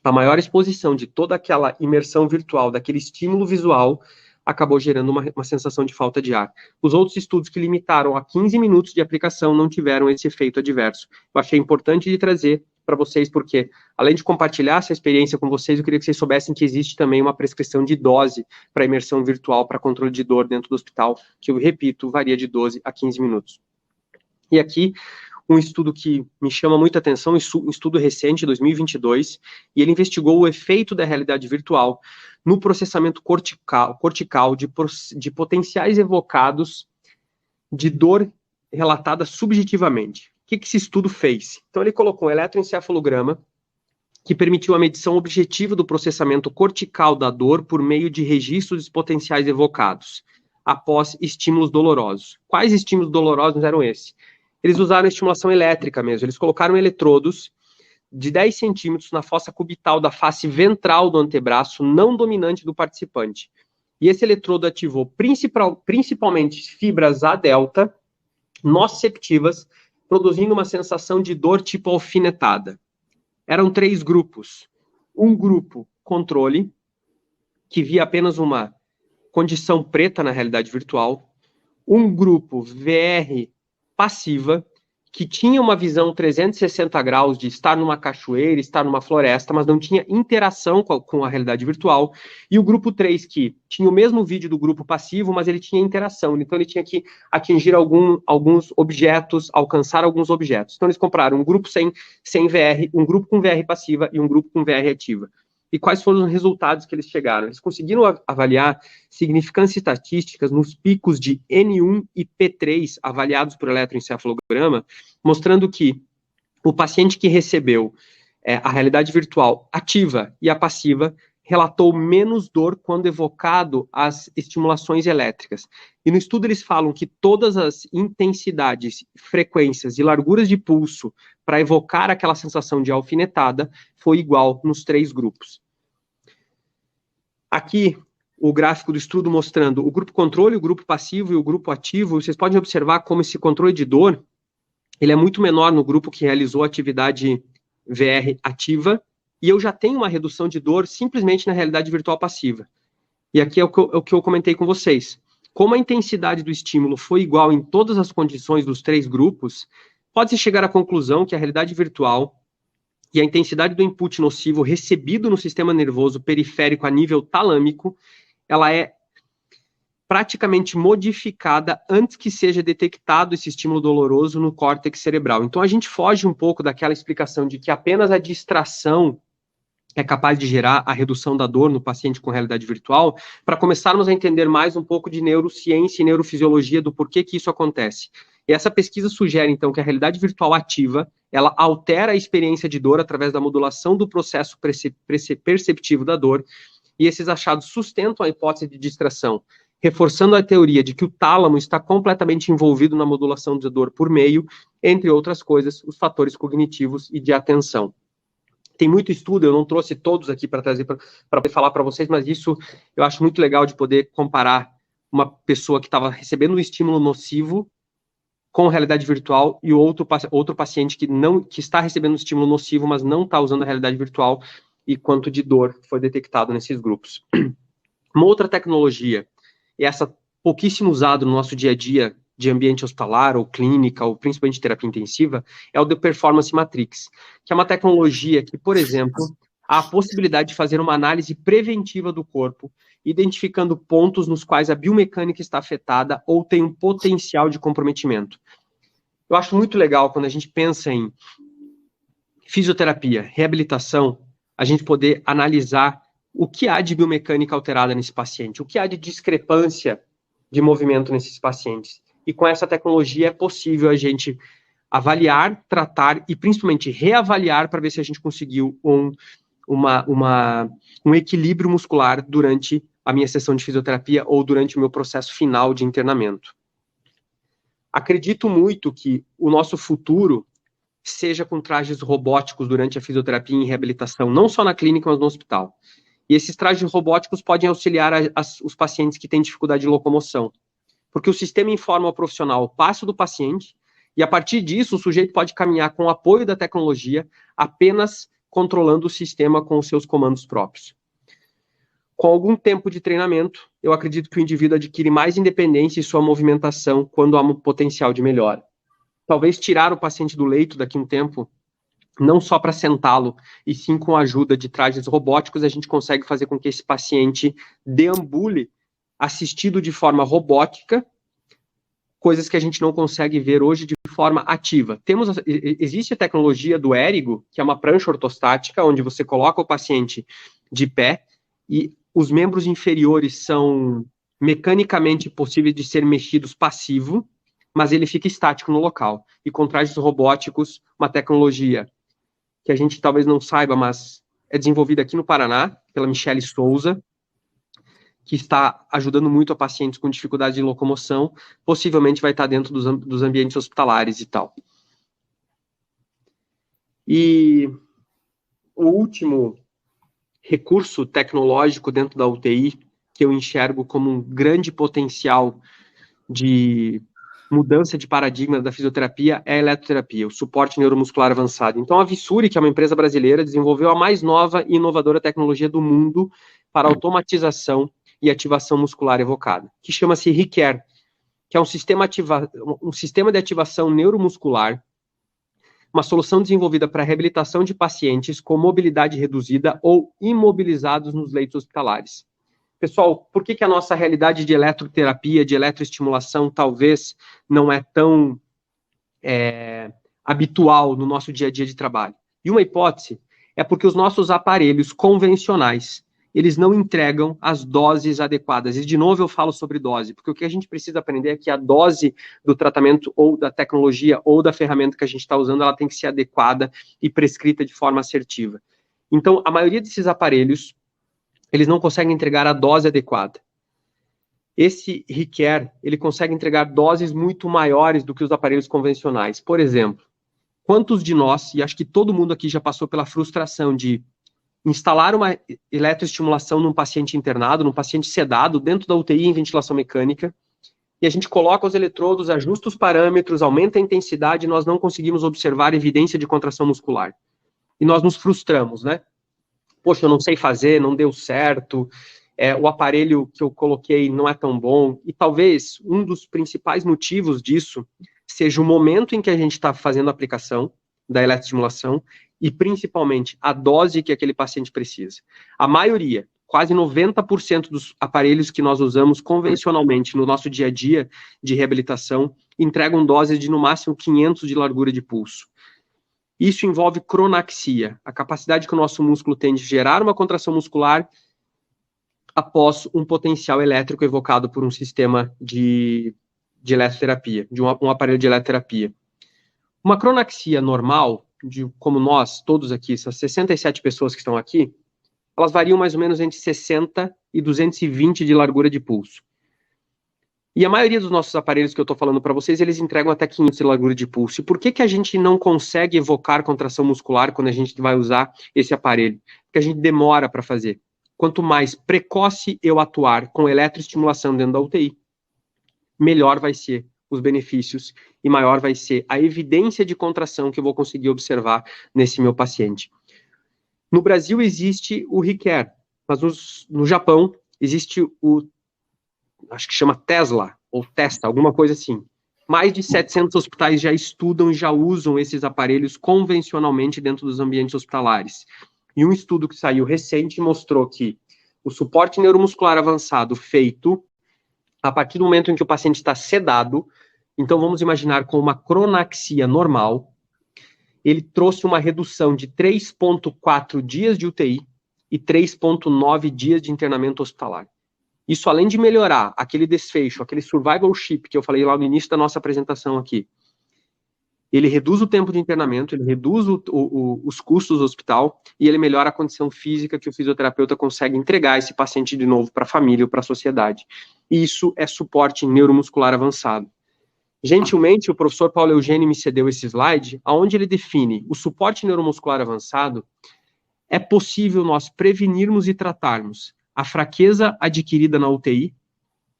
a maior exposição de toda aquela imersão virtual, daquele estímulo visual, acabou gerando uma sensação de falta de ar. Os outros estudos que limitaram a 15 minutos de aplicação não tiveram esse efeito adverso. Eu achei importante de trazer para vocês, porque, além de compartilhar essa experiência com vocês, eu queria que vocês soubessem que existe também uma prescrição de dose para imersão virtual, para controle de dor dentro do hospital, que eu repito, varia de 12 a 15 minutos. E aqui, um estudo que me chama muita atenção, um estudo recente, 2022, e ele investigou o efeito da realidade virtual no processamento cortical de potenciais evocados de dor relatada subjetivamente. O que esse estudo fez? Então, ele colocou um eletroencefalograma que permitiu a medição objetiva do processamento cortical da dor por meio de registros dos potenciais evocados, após estímulos dolorosos. Quais estímulos dolorosos eram esses? Eles usaram estimulação elétrica mesmo, eles colocaram eletrodos de 10 centímetros na fossa cubital da face ventral do antebraço não dominante do participante. E esse eletrodo ativou principalmente fibras A delta nociceptivas, produzindo uma sensação de dor tipo alfinetada. Eram 3 grupos. Um grupo controle, que via apenas uma condição preta na realidade virtual. Um grupo VR passiva, que tinha uma visão 360 graus de estar numa cachoeira, estar numa floresta, mas não tinha interação com a realidade virtual, e o grupo 3, que tinha o mesmo vídeo do grupo passivo, mas ele tinha interação, então ele tinha que atingir alguns objetos, alcançar alguns objetos. Então eles compraram um grupo sem VR, um grupo com VR passiva e um grupo com VR ativa. E quais foram os resultados que eles chegaram? Eles conseguiram avaliar significâncias estatísticas nos picos de N1 e P3 avaliados por eletroencefalograma, mostrando que o paciente que recebeu a realidade virtual ativa e a passiva relatou menos dor quando evocado as estimulações elétricas. E no estudo eles falam que todas as intensidades, frequências e larguras de pulso para evocar aquela sensação de alfinetada foi igual nos 3 grupos. Aqui, o gráfico do estudo mostrando o grupo controle, o grupo passivo e o grupo ativo. Vocês podem observar como esse controle de dor, ele é muito menor no grupo que realizou a atividade VR ativa, e eu já tenho uma redução de dor simplesmente na realidade virtual passiva. E aqui é o que eu comentei com vocês. Como a intensidade do estímulo foi igual em todas as condições dos 3 grupos, pode-se chegar à conclusão que a realidade virtual e a intensidade do input nocivo recebido no sistema nervoso periférico a nível talâmico, ela é praticamente modificada antes que seja detectado esse estímulo doloroso no córtex cerebral. Então a gente foge um pouco daquela explicação de que apenas a distração é capaz de gerar a redução da dor no paciente com realidade virtual, para começarmos a entender mais um pouco de neurociência e neurofisiologia do porquê que isso acontece. E essa pesquisa sugere, então, que a realidade virtual ativa, ela altera a experiência de dor através da modulação do processo perceptivo da dor, e esses achados sustentam a hipótese de distração, reforçando a teoria de que o tálamo está completamente envolvido na modulação da dor por meio, entre outras coisas, os fatores cognitivos e de atenção. Tem muito estudo, eu não trouxe todos aqui para trazer para falar para vocês, mas isso eu acho muito legal de poder comparar uma pessoa que estava recebendo um estímulo nocivo com realidade virtual e outro paciente que está recebendo um estímulo nocivo, mas não está usando a realidade virtual, e quanto de dor foi detectado nesses grupos. Uma outra tecnologia, e essa pouquíssimo usada no nosso dia a dia, de ambiente hospitalar ou clínica, ou principalmente terapia intensiva, é o The Performance Matrix, que é uma tecnologia que, por exemplo, há a possibilidade de fazer uma análise preventiva do corpo, identificando pontos nos quais a biomecânica está afetada ou tem um potencial de comprometimento. Eu acho muito legal quando a gente pensa em fisioterapia, reabilitação, a gente poder analisar o que há de biomecânica alterada nesse paciente, o que há de discrepância de movimento nesses pacientes. e com essa tecnologia é possível a gente avaliar, tratar e principalmente reavaliar para ver se a gente conseguiu um equilíbrio muscular durante a minha sessão de fisioterapia ou durante o meu processo final de internamento. Acredito muito que o nosso futuro seja com trajes robóticos durante a fisioterapia e reabilitação, não só na clínica, mas no hospital. E esses trajes robóticos podem auxiliar os pacientes que têm dificuldade de locomoção, porque o sistema informa ao profissional o passo do paciente e, a partir disso, o sujeito pode caminhar com o apoio da tecnologia, apenas controlando o sistema com os seus comandos próprios. Com algum tempo de treinamento, eu acredito que o indivíduo adquire mais independência em sua movimentação quando há um potencial de melhora. Talvez tirar o paciente do leito daqui a um tempo, não só para sentá-lo, e sim com a ajuda de trajes robóticos, a gente consegue fazer com que esse paciente deambule assistido de forma robótica, coisas que a gente não consegue ver hoje de forma ativa. Existe a tecnologia do Erigo, que é uma prancha ortostática, onde você coloca o paciente de pé e os membros inferiores são mecanicamente possíveis de ser mexidos passivo, mas ele fica estático no local. E com trajes robóticos, uma tecnologia que a gente talvez não saiba, mas é desenvolvida aqui no Paraná, pela Michele Souza, que está ajudando muito a pacientes com dificuldade de locomoção, possivelmente vai estar dentro dos ambientes hospitalares e tal. E o último recurso tecnológico dentro da UTI, que eu enxergo como um grande potencial de mudança de paradigma da fisioterapia, é a eletroterapia, o suporte neuromuscular avançado. Então, a Vissuri, que é uma empresa brasileira, desenvolveu a mais nova e inovadora tecnologia do mundo para automatização e ativação muscular evocada, que chama-se ReCare, que é um sistema de ativação neuromuscular, uma solução desenvolvida para a reabilitação de pacientes com mobilidade reduzida ou imobilizados nos leitos hospitalares. Pessoal, por que a nossa realidade de eletroterapia, de eletroestimulação, talvez não é tão habitual no nosso dia a dia de trabalho? E uma hipótese é porque os nossos aparelhos convencionais, eles não entregam as doses adequadas. E, de novo, eu falo sobre dose, porque o que a gente precisa aprender é que a dose do tratamento ou da tecnologia ou da ferramenta que a gente está usando, ela tem que ser adequada e prescrita de forma assertiva. Então, a maioria desses aparelhos, eles não conseguem entregar a dose adequada. Esse ReCare, ele consegue entregar doses muito maiores do que os aparelhos convencionais. Por exemplo, quantos de nós, e acho que todo mundo aqui já passou pela frustração de instalar uma eletroestimulação num paciente internado, num paciente sedado, dentro da UTI em ventilação mecânica, e a gente coloca os eletrodos, ajusta os parâmetros, aumenta a intensidade, e nós não conseguimos observar evidência de contração muscular. E nós nos frustramos, né? Poxa, eu não sei fazer, não deu certo, o aparelho que eu coloquei não é tão bom. E talvez um dos principais motivos disso seja o momento em que a gente está fazendo a aplicação da eletroestimulação e, principalmente, a dose que aquele paciente precisa. A maioria, quase 90% dos aparelhos que nós usamos convencionalmente no nosso dia a dia de reabilitação entregam doses de, no máximo, 500 de largura de pulso. Isso envolve cronaxia, a capacidade que o nosso músculo tem de gerar uma contração muscular após um potencial elétrico evocado por um sistema de eletroterapia, de um aparelho de eletroterapia. Uma cronaxia normal, como nós, todos aqui, essas 67 pessoas que estão aqui, elas variam mais ou menos entre 60 e 220 de largura de pulso. E a maioria dos nossos aparelhos que eu estou falando para vocês, eles entregam até 500 de largura de pulso. E por que a gente não consegue evocar contração muscular quando a gente vai usar esse aparelho? Porque a gente demora para fazer. Quanto mais precoce eu atuar com eletroestimulação dentro da UTI, melhor vai ser os benefícios e maior vai ser a evidência de contração que eu vou conseguir observar nesse meu paciente. No Brasil existe o ReCare, mas no Japão existe acho que chama Tesla, ou Testa, alguma coisa assim. Mais de 700 hospitais já estudam e já usam esses aparelhos convencionalmente dentro dos ambientes hospitalares. E um estudo que saiu recente mostrou que o suporte neuromuscular avançado feito a partir do momento em que o paciente está sedado, então vamos imaginar com uma cronaxia normal, ele trouxe uma redução de 3,4 dias de UTI e 3,9 dias de internamento hospitalar. Isso, além de melhorar aquele desfecho, aquele survivalship que eu falei lá no início da nossa apresentação aqui, ele reduz o tempo de internamento, ele reduz os custos do hospital e ele melhora a condição física que o fisioterapeuta consegue entregar esse paciente de novo para a família ou para a sociedade. E isso é suporte neuromuscular avançado. Gentilmente, o professor Paulo Eugênio me cedeu esse slide, onde ele define o suporte neuromuscular avançado. É possível nós prevenirmos e tratarmos a fraqueza adquirida na UTI,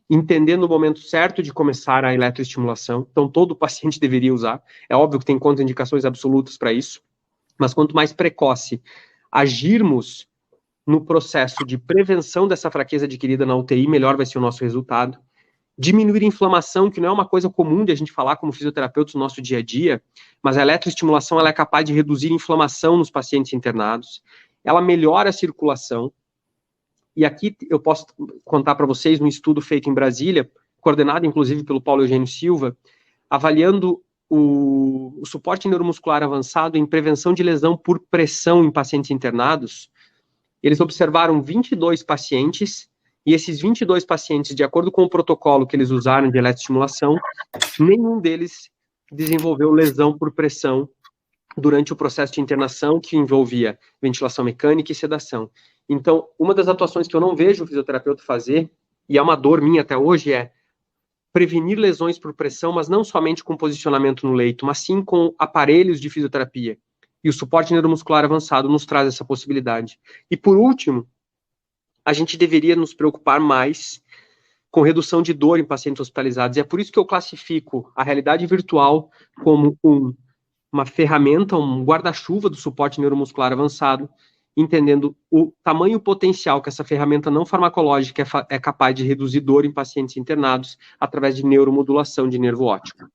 entendendo o momento certo de começar a eletroestimulação. Então, todo paciente deveria usar. É óbvio que tem contraindicações absolutas para isso, mas quanto mais precoce agirmos no processo de prevenção dessa fraqueza adquirida na UTI, melhor vai ser o nosso resultado. Diminuir a inflamação, que não é uma coisa comum de a gente falar como fisioterapeuta no nosso dia a dia, mas a eletroestimulação ela é capaz de reduzir a inflamação nos pacientes internados. Ela melhora a circulação. E aqui eu posso contar para vocês um estudo feito em Brasília, coordenado inclusive pelo Paulo Eugênio Silva, avaliando o suporte neuromuscular avançado em prevenção de lesão por pressão em pacientes internados. Eles observaram 22 pacientes, e esses 22 pacientes, de acordo com o protocolo que eles usaram de eletroestimulação, nenhum deles desenvolveu lesão por pressão durante o processo de internação, que envolvia ventilação mecânica e sedação. Então, uma das atuações que eu não vejo o fisioterapeuta fazer, e é uma dor minha até hoje, é prevenir lesões por pressão, mas não somente com posicionamento no leito, mas sim com aparelhos de fisioterapia. E o suporte neuromuscular avançado nos traz essa possibilidade. E por último, a gente deveria nos preocupar mais com redução de dor em pacientes hospitalizados. E é por isso que eu classifico a realidade virtual como uma ferramenta, um guarda-chuva do suporte neuromuscular avançado, entendendo o tamanho potencial que essa ferramenta não farmacológica é capaz de reduzir dor em pacientes internados através de neuromodulação de nervo óptico.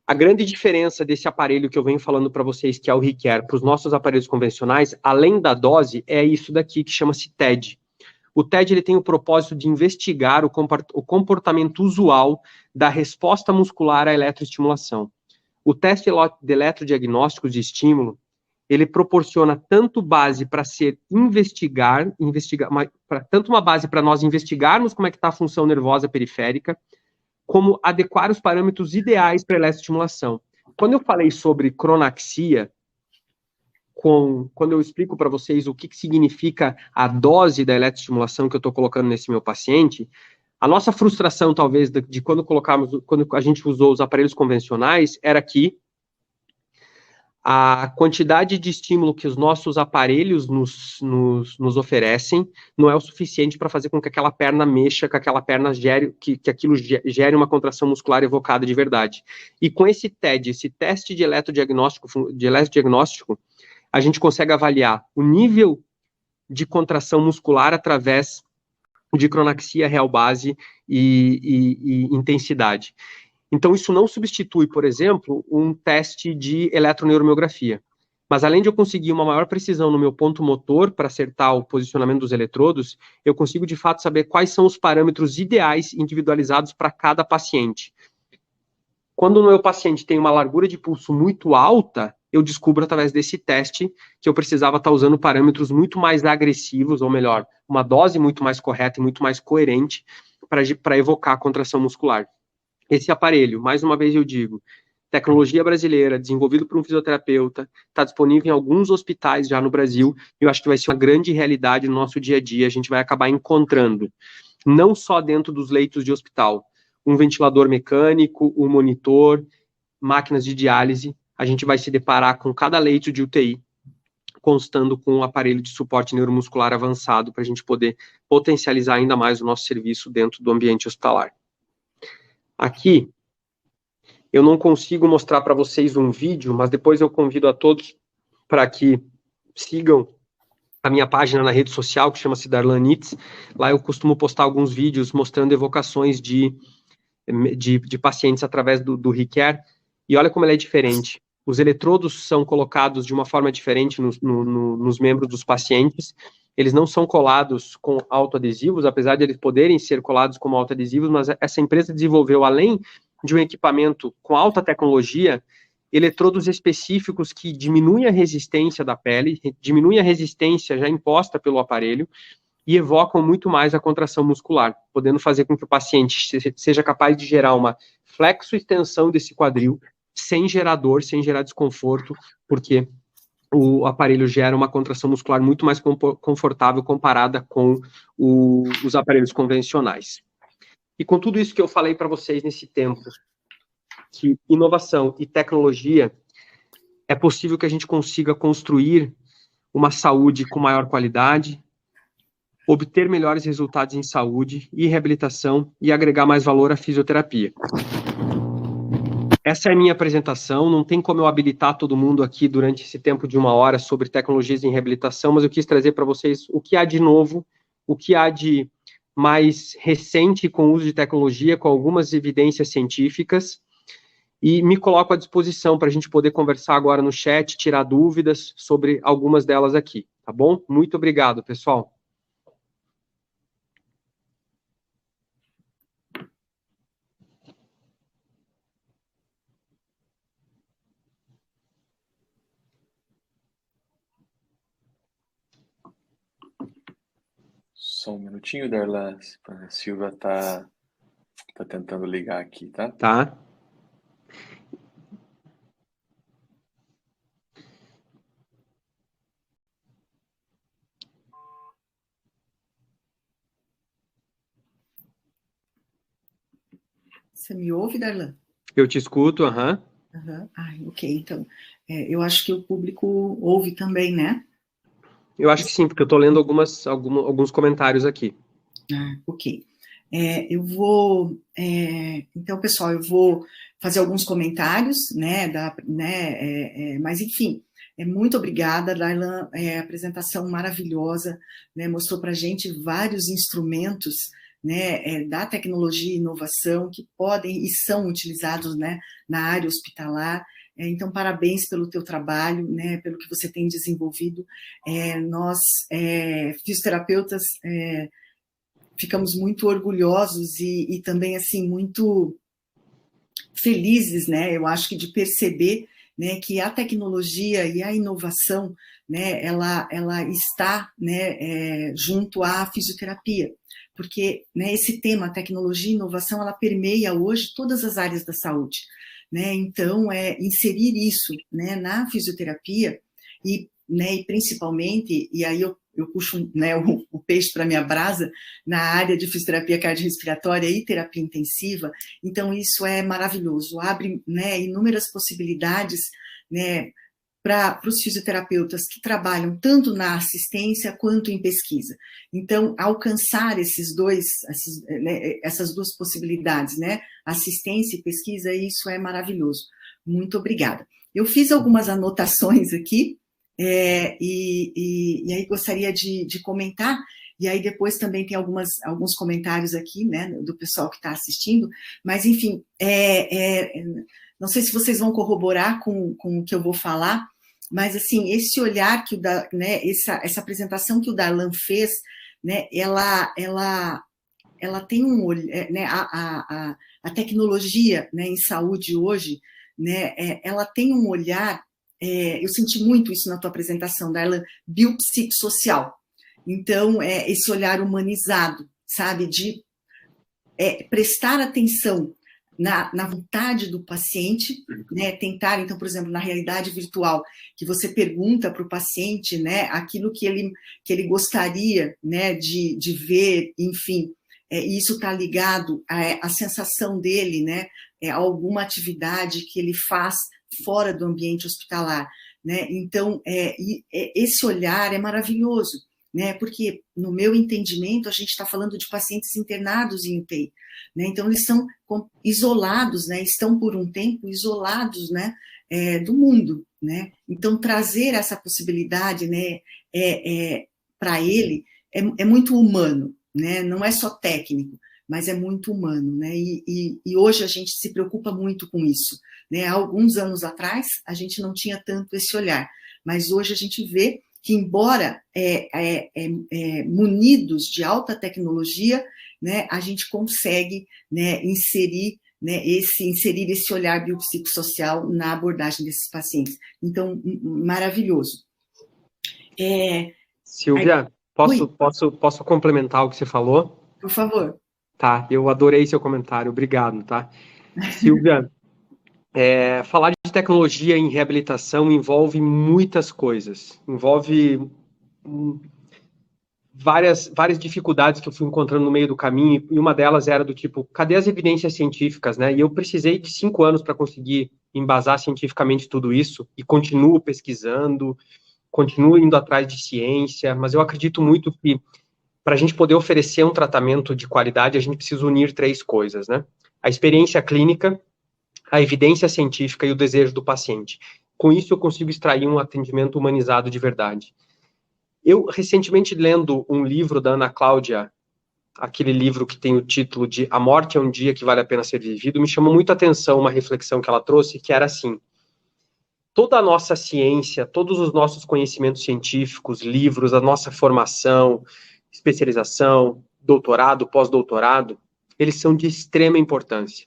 A grande diferença desse aparelho que eu venho falando para vocês, que é o ReCare, para os nossos aparelhos convencionais, além da dose, é isso daqui que chama-se TED. O TED ele tem o propósito de investigar o comportamento usual da resposta muscular à eletroestimulação. O teste de eletrodiagnóstico de estímulo, ele proporciona tanto base para tanto uma base para nós investigarmos como é que está a função nervosa periférica, como adequar os parâmetros ideais para a eletroestimulação. Quando eu falei sobre cronaxia, quando eu explico para vocês o que significa a dose da eletroestimulação que eu estou colocando nesse meu paciente, a nossa frustração, talvez, de quando a gente usou os aparelhos convencionais, era que a quantidade de estímulo que os nossos aparelhos nos oferecem não é o suficiente para fazer com que aquela perna mexa, que aquela perna que aquilo gere uma contração muscular evocada de verdade. E com esse TED, esse teste de eletrodiagnóstico, a gente consegue avaliar o nível de contração muscular através de cronaxia real base e intensidade. Então, isso não substitui, por exemplo, um teste de eletroneuromiografia. Mas, além de eu conseguir uma maior precisão no meu ponto motor para acertar o posicionamento dos eletrodos, eu consigo, de fato, saber quais são os parâmetros ideais individualizados para cada paciente. Quando o meu paciente tem uma largura de pulso muito alta, eu descubro, através desse teste, que eu precisava estar usando parâmetros muito mais agressivos, ou melhor, uma dose muito mais correta e muito mais coerente para evocar a contração muscular. Esse aparelho, mais uma vez eu digo, tecnologia brasileira, desenvolvido por um fisioterapeuta, está disponível em alguns hospitais já no Brasil, e eu acho que vai ser uma grande realidade no nosso dia a dia. A gente vai acabar encontrando, não só dentro dos leitos de hospital, um ventilador mecânico, um monitor, máquinas de diálise. A gente vai se deparar com cada leito de UTI, constando com um aparelho de suporte neuromuscular avançado, para a gente poder potencializar ainda mais o nosso serviço dentro do ambiente hospitalar. Aqui, eu não consigo mostrar para vocês um vídeo, mas depois eu convido a todos para que sigam a minha página na rede social, que chama-se Darlan Nitz. Lá eu costumo postar alguns vídeos mostrando evocações de pacientes através do ReCare, e olha como ela é diferente. Os eletrodos são colocados de uma forma diferente nos membros dos pacientes. Eles não são colados com autoadesivos, apesar de eles poderem ser colados como autoadesivos, mas essa empresa desenvolveu, além de um equipamento com alta tecnologia, eletrodos específicos que diminuem a resistência da pele, diminuem a resistência já imposta pelo aparelho, e evocam muito mais a contração muscular, podendo fazer com que o paciente seja capaz de gerar uma flexo-extensão desse quadril sem gerar dor, sem gerar desconforto, porque o aparelho gera uma contração muscular muito mais confortável comparada com os aparelhos convencionais. E com tudo isso que eu falei para vocês nesse tempo, que inovação e tecnologia, é possível que a gente consiga construir uma saúde com maior qualidade, obter melhores resultados em saúde e reabilitação e agregar mais valor à fisioterapia. Essa é a minha apresentação, não tem como eu habilitar todo mundo aqui durante esse tempo de 1 hora sobre tecnologias em reabilitação, mas eu quis trazer para vocês o que há de novo, o que há de mais recente com o uso de tecnologia, com algumas evidências científicas, e me coloco à disposição para a gente poder conversar agora no chat, tirar dúvidas sobre algumas delas aqui, tá bom? Muito obrigado, pessoal. Só um minutinho, Darlan. A Silvia tá tentando ligar aqui, tá? Tá. Você me ouve, Darlan? Eu te escuto, aham. Ok, então, eu acho que o público ouve também, né? Eu acho que sim, porque eu estou lendo alguns comentários aqui. Ok. Então, pessoal, eu vou fazer alguns comentários, né, mas, enfim, muito obrigada, Darlan, apresentação maravilhosa, né, mostrou para a gente vários instrumentos, né, da tecnologia e inovação que podem e são utilizados, né, na área hospitalar. Então, parabéns pelo teu trabalho, né, pelo que você tem desenvolvido. Nós, fisioterapeutas, ficamos muito orgulhosos e também, assim, muito felizes, né, eu acho que de perceber, né, que a tecnologia e a inovação, né, ela está, né, junto à fisioterapia, porque, né, esse tema, tecnologia e inovação, ela permeia hoje todas as áreas da saúde, né, então, inserir isso, né, na fisioterapia né, e principalmente, e aí eu puxo, né, o peixe para minha brasa, na área de fisioterapia cardiorrespiratória e terapia intensiva, então isso é maravilhoso, abre, né, inúmeras possibilidades, né, para os fisioterapeutas que trabalham tanto na assistência quanto em pesquisa. Então, alcançar essas duas possibilidades, né, assistência e pesquisa, isso é maravilhoso. Muito obrigada. Eu fiz algumas anotações aqui, e aí gostaria de comentar, e aí depois também tem alguns comentários aqui, né, do pessoal que está assistindo, mas, enfim, não sei se vocês vão corroborar com o que eu vou falar, mas, assim, esse olhar que né, essa apresentação que o Darlan fez, né, ela tem um olho, né, a tecnologia, né, em saúde hoje, né, ela tem um olhar, eu senti muito isso na tua apresentação, Darlan, biopsicossocial. Então, esse olhar humanizado, sabe, de prestar atenção na vontade do paciente, né, tentar, então, por exemplo, na realidade virtual, que você pergunta para o paciente, né, aquilo que ele gostaria, né, de ver, enfim, e isso está ligado à sensação dele, né, a alguma atividade que ele faz fora do ambiente hospitalar, né, então, esse olhar é maravilhoso, né, porque, no meu entendimento, a gente está falando de pacientes internados em UTI, né, então eles são isolados, né, estão por um tempo isolados, né, do mundo, né, então trazer essa possibilidade, né, para ele é muito humano, né, não é só técnico, mas é muito humano, né, e hoje a gente se preocupa muito com isso, né, há alguns anos atrás a gente não tinha tanto esse olhar, mas hoje a gente vê que, embora munidos de alta tecnologia, né, a gente consegue, né, inserir esse olhar biopsicossocial na abordagem desses pacientes. Então, maravilhoso. Silvia, Posso complementar o que você falou? Por favor. Tá, eu adorei seu comentário, obrigado, tá? Silvia, falar de tecnologia em reabilitação envolve muitas coisas, envolve várias dificuldades que eu fui encontrando no meio do caminho, e uma delas era do tipo, cadê as evidências científicas, né? E eu precisei de 5 anos para conseguir embasar cientificamente tudo isso, e continuo pesquisando, continuo indo atrás de ciência, mas eu acredito muito que para a gente poder oferecer um tratamento de qualidade, a gente precisa unir 3 coisas, né? A experiência clínica, a evidência científica e o desejo do paciente. Com isso, eu consigo extrair um atendimento humanizado de verdade. Eu, recentemente, lendo um livro da Ana Cláudia, aquele livro que tem o título de A Morte é um Dia que Vale a Pena Ser Vivido, me chamou muito a atenção uma reflexão que ela trouxe, que era assim: toda a nossa ciência, todos os nossos conhecimentos científicos, livros, a nossa formação, especialização, doutorado, pós-doutorado, eles são de extrema importância.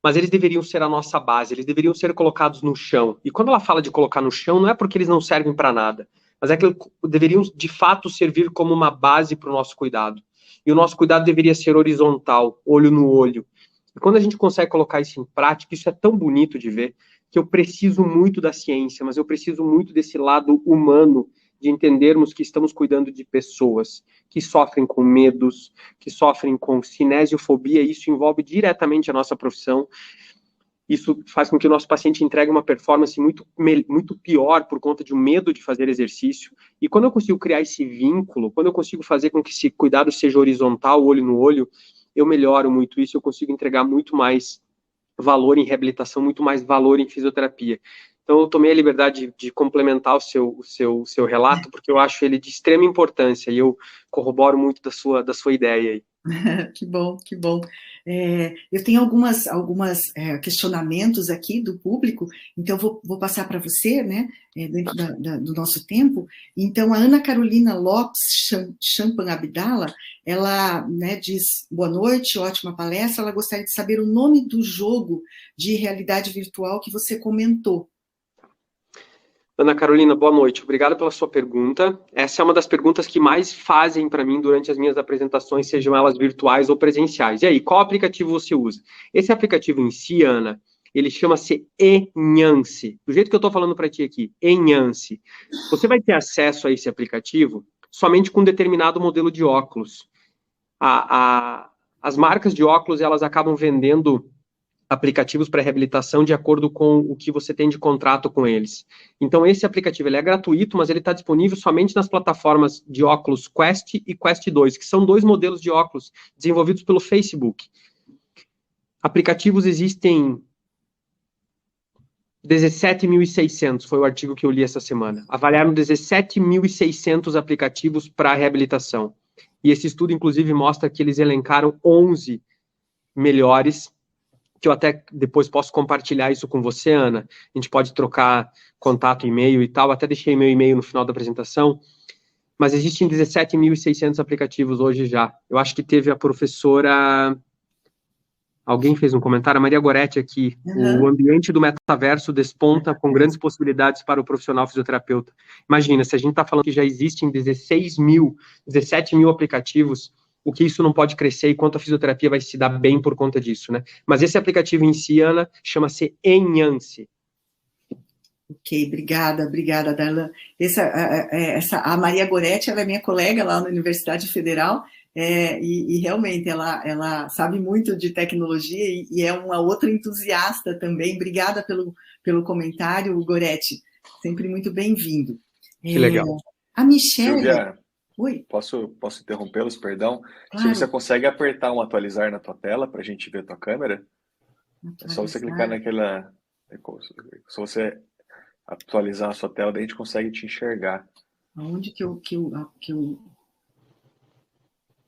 Mas eles deveriam ser a nossa base, eles deveriam ser colocados no chão. E quando ela fala de colocar no chão, não é porque eles não servem para nada, mas é que eles deveriam, de fato, servir como uma base para o nosso cuidado. E o nosso cuidado deveria ser horizontal, olho no olho. E quando a gente consegue colocar isso em prática, isso é tão bonito de ver, que eu preciso muito da ciência, mas eu preciso muito desse lado humano, de entendermos que estamos cuidando de pessoas que sofrem com medos, que sofrem com cinesiofobia, e isso envolve diretamente a nossa profissão. Isso faz com que o nosso paciente entregue uma performance muito pior por conta de um medo de fazer exercício. E quando eu consigo criar esse vínculo, quando eu consigo fazer com que esse cuidado seja horizontal, olho no olho, eu melhoro muito isso, eu consigo entregar muito mais valor em reabilitação, muito mais valor em fisioterapia. Então, eu tomei a liberdade de complementar o seu relato, porque eu acho ele de extrema importância, e eu corroboro muito da sua ideia aí. Que bom, que bom. Eu tenho algumas questionamentos aqui do público, então vou passar para você, né, dentro do nosso tempo. Então, a Ana Carolina Lopes Champan Abdala, ela, né, diz, boa noite, ótima palestra, ela gostaria de saber o nome do jogo de realidade virtual que você comentou. Ana Carolina, boa noite. Obrigado pela sua pergunta. Essa é uma das perguntas que mais fazem para mim durante as minhas apresentações, sejam elas virtuais ou presenciais. E aí, qual aplicativo você usa? Esse aplicativo em si, Ana, ele chama-se Enhance. Do jeito que eu estou falando para ti aqui, Enhance. Você vai ter acesso a esse aplicativo somente com um determinado modelo de óculos. As marcas de óculos, elas acabam vendendo aplicativos para reabilitação de acordo com o que você tem de contrato com eles. Então, esse aplicativo ele é gratuito, mas ele está disponível somente nas plataformas de óculos Quest e Quest 2, que são 2 modelos de óculos desenvolvidos pelo Facebook. Aplicativos existem 17.600, foi o artigo que eu li essa semana. Avaliaram 17.600 aplicativos para reabilitação. E esse estudo, inclusive, mostra que eles elencaram 11 melhores, que eu até depois posso compartilhar isso com você, Ana. A gente pode trocar contato, e-mail e tal. Até deixei meu e-mail no final da apresentação. Mas existem 17.600 aplicativos hoje já. Eu acho que teve a professora... Alguém fez um comentário, a Maria Goretti aqui. O ambiente do metaverso desponta com grandes possibilidades para o profissional fisioterapeuta. Imagina, se a gente está falando que já existem 17 mil aplicativos, o que isso não pode crescer e quanto a fisioterapia vai se dar bem por conta disso, né? Mas esse aplicativo em si, Ana, chama-se Enhance. Ok, obrigada, Darlan. A Maria Goretti, ela é minha colega lá na Universidade Federal, e realmente ela sabe muito de tecnologia e é uma outra entusiasta também. Obrigada pelo comentário, Goretti. Sempre muito bem-vindo. Que legal. A Michelle... Silvia, oi? Posso interrompê-los, perdão? Claro. Se você consegue apertar um atualizar na tua tela para a gente ver a tua câmera, atualizar. É só você clicar naquela... Se você atualizar a sua tela, daí a gente consegue te enxergar. Aonde que eu...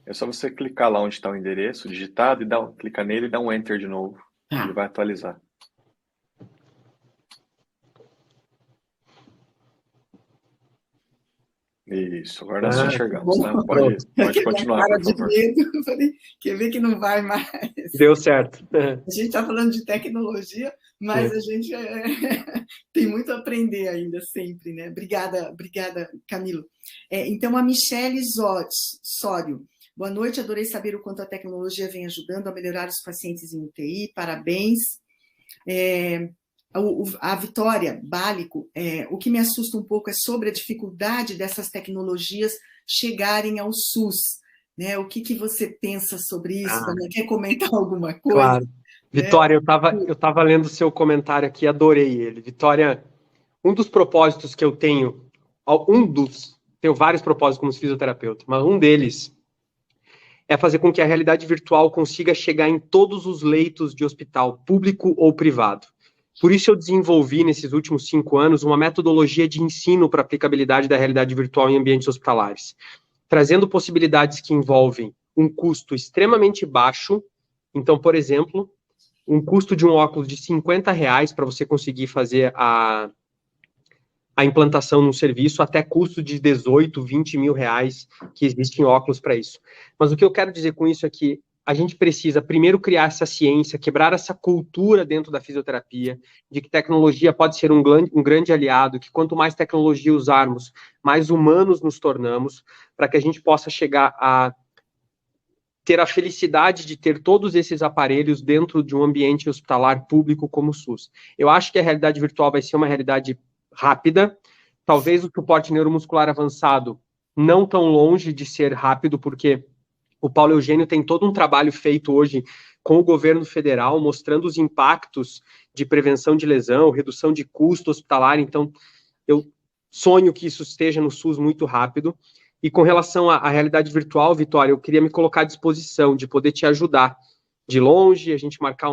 É só você clicar lá onde está o endereço digitado, e clicar nele e dar um Enter de novo. Tá. Ele vai atualizar. Isso, agora nós te enxergamos, bom. né? Pode continuar, Cara por de favor. medo, eu falei, quer ver que não vai mais. Deu certo. A gente está falando de tecnologia, mas a gente tem muito a aprender ainda, sempre, né? Obrigada, Camilo. Então, a Michele Sório. Boa noite, adorei saber o quanto a tecnologia vem ajudando a melhorar os pacientes em UTI, parabéns. A Vitória Bálico, o que me assusta um pouco é sobre a dificuldade dessas tecnologias chegarem ao SUS. Né? O que você pensa sobre isso? Quer comentar alguma coisa? Claro. Vitória, eu estava lendo o seu comentário aqui, adorei ele. Vitória, um dos propósitos que eu tenho, tenho vários propósitos como fisioterapeuta, mas um deles é fazer com que a realidade virtual consiga chegar em todos os leitos de hospital, público ou privado. Por isso eu desenvolvi, nesses últimos 5 anos, uma metodologia de ensino para aplicabilidade da realidade virtual em ambientes hospitalares, trazendo possibilidades que envolvem um custo extremamente baixo. Então, por exemplo, um custo de um óculos de R$50 para você conseguir fazer a implantação no serviço, até custo de 18, 20 mil reais, que existem óculos para isso. Mas o que eu quero dizer com isso é que a gente precisa primeiro criar essa ciência, quebrar essa cultura dentro da fisioterapia, de que tecnologia pode ser um grande aliado, que quanto mais tecnologia usarmos, mais humanos nos tornamos, para que a gente possa chegar a ter a felicidade de ter todos esses aparelhos dentro de um ambiente hospitalar público como o SUS. Eu acho que a realidade virtual vai ser uma realidade rápida, talvez o suporte neuromuscular avançado não tão longe de ser rápido, porque o Paulo Eugênio tem todo um trabalho feito hoje com o governo federal, mostrando os impactos de prevenção de lesão, redução de custo hospitalar. Então, eu sonho que isso esteja no SUS muito rápido. E com relação à realidade virtual, Vitória, eu queria me colocar à disposição de poder te ajudar de longe, a gente marcar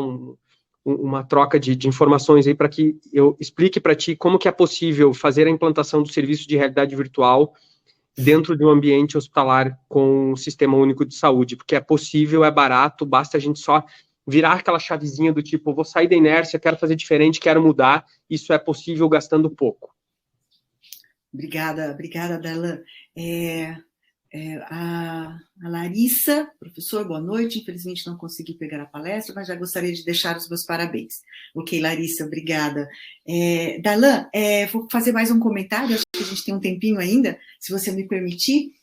uma troca de informações aí para que eu explique para ti como que é possível fazer a implantação do serviço de realidade virtual dentro de um ambiente hospitalar com um sistema único de saúde, porque é possível, é barato, basta a gente só virar aquela chavezinha do tipo, vou sair da inércia, quero fazer diferente, quero mudar, isso é possível gastando pouco. Obrigada, Darlan. A Larissa, professor, boa noite. Infelizmente não consegui pegar a palestra, mas já gostaria de deixar os meus parabéns. Ok, Larissa, obrigada. Darlan, vou fazer mais um comentário, acho que a gente tem um tempinho ainda, se você me permitir,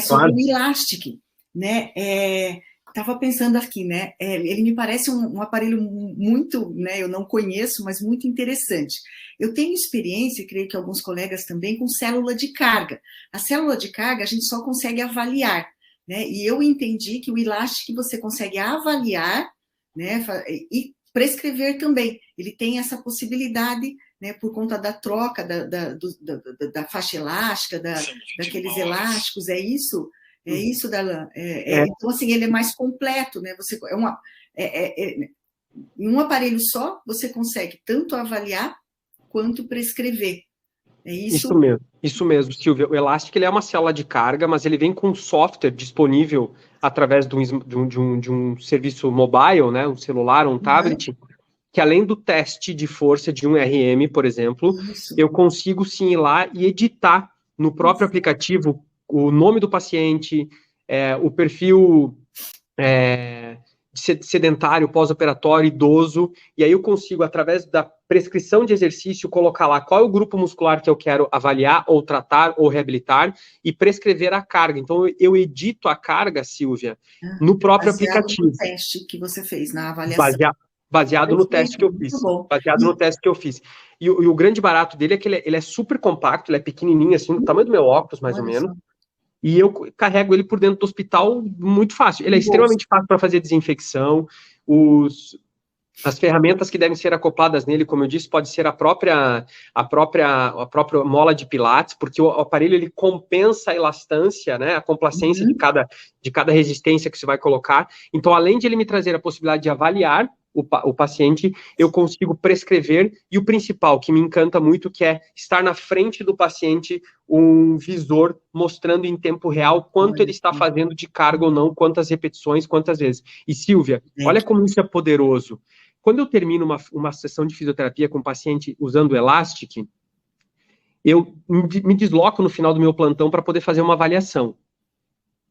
sobre o Elastic, né? Estava pensando aqui, né? Ele me parece um aparelho muito, né? Eu não conheço, mas muito interessante. Eu tenho experiência, creio que alguns colegas também, com célula de carga. A célula de carga a gente só consegue avaliar, né? E eu entendi que o Elastic você consegue avaliar, né? E prescrever também. Ele tem essa possibilidade, né? Por conta da troca da faixa elástica, daqueles elásticos, é isso? É isso, Darlan? Então, assim, ele é mais completo, né? Em um aparelho só, você consegue tanto avaliar quanto prescrever. É isso? Isso mesmo, Silvia. O Elastic ele é uma célula de carga, mas ele vem com um software disponível através de um serviço mobile, né? Um celular, um tablet, que além do teste de força de um RM, por exemplo, eu consigo sim ir lá e editar no próprio aplicativo o nome do paciente, o perfil sedentário, pós-operatório, idoso, e aí eu consigo, através da prescrição de exercício, colocar lá qual é o grupo muscular que eu quero avaliar, ou tratar, ou reabilitar, e prescrever a carga. Então, eu edito a carga, Silvia, no próprio aplicativo. No teste que você fez, na avaliação. Baseado no teste que eu fiz. Baseado no teste que eu fiz. E o grande barato dele é que ele é super compacto, ele é pequenininho, assim, do tamanho do meu óculos, mais ou menos. E eu carrego ele por dentro do hospital muito fácil. Ele é extremamente fácil para fazer desinfecção. As ferramentas que devem ser acopladas nele, como eu disse, pode ser a própria mola de pilates, porque o aparelho ele compensa a elastância, né, a complacência de cada resistência que você vai colocar. Então, além de ele me trazer a possibilidade de avaliar o paciente, eu consigo prescrever, e o principal, que me encanta muito, que é estar na frente do paciente um visor mostrando em tempo real quanto ele está fazendo de carga ou não, quantas repetições, quantas vezes. E, Silvia, olha como isso é poderoso. Quando eu termino uma sessão de fisioterapia com o paciente usando o Elastic, eu me desloco no final do meu plantão para poder fazer uma avaliação.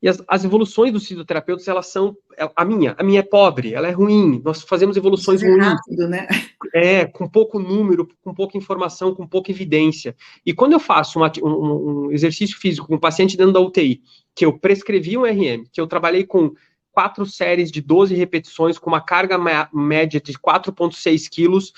E as evoluções dos fisioterapeutas, elas são... A minha é pobre, ela é ruim. Nós fazemos evoluções ruins. Rápido, né? Com pouco número, com pouca informação, com pouca evidência. E quando eu faço um exercício físico com um paciente dentro da UTI, que eu prescrevi um RM, que eu trabalhei com 4 séries de 12 repetições, com uma carga média de 4,6 quilos,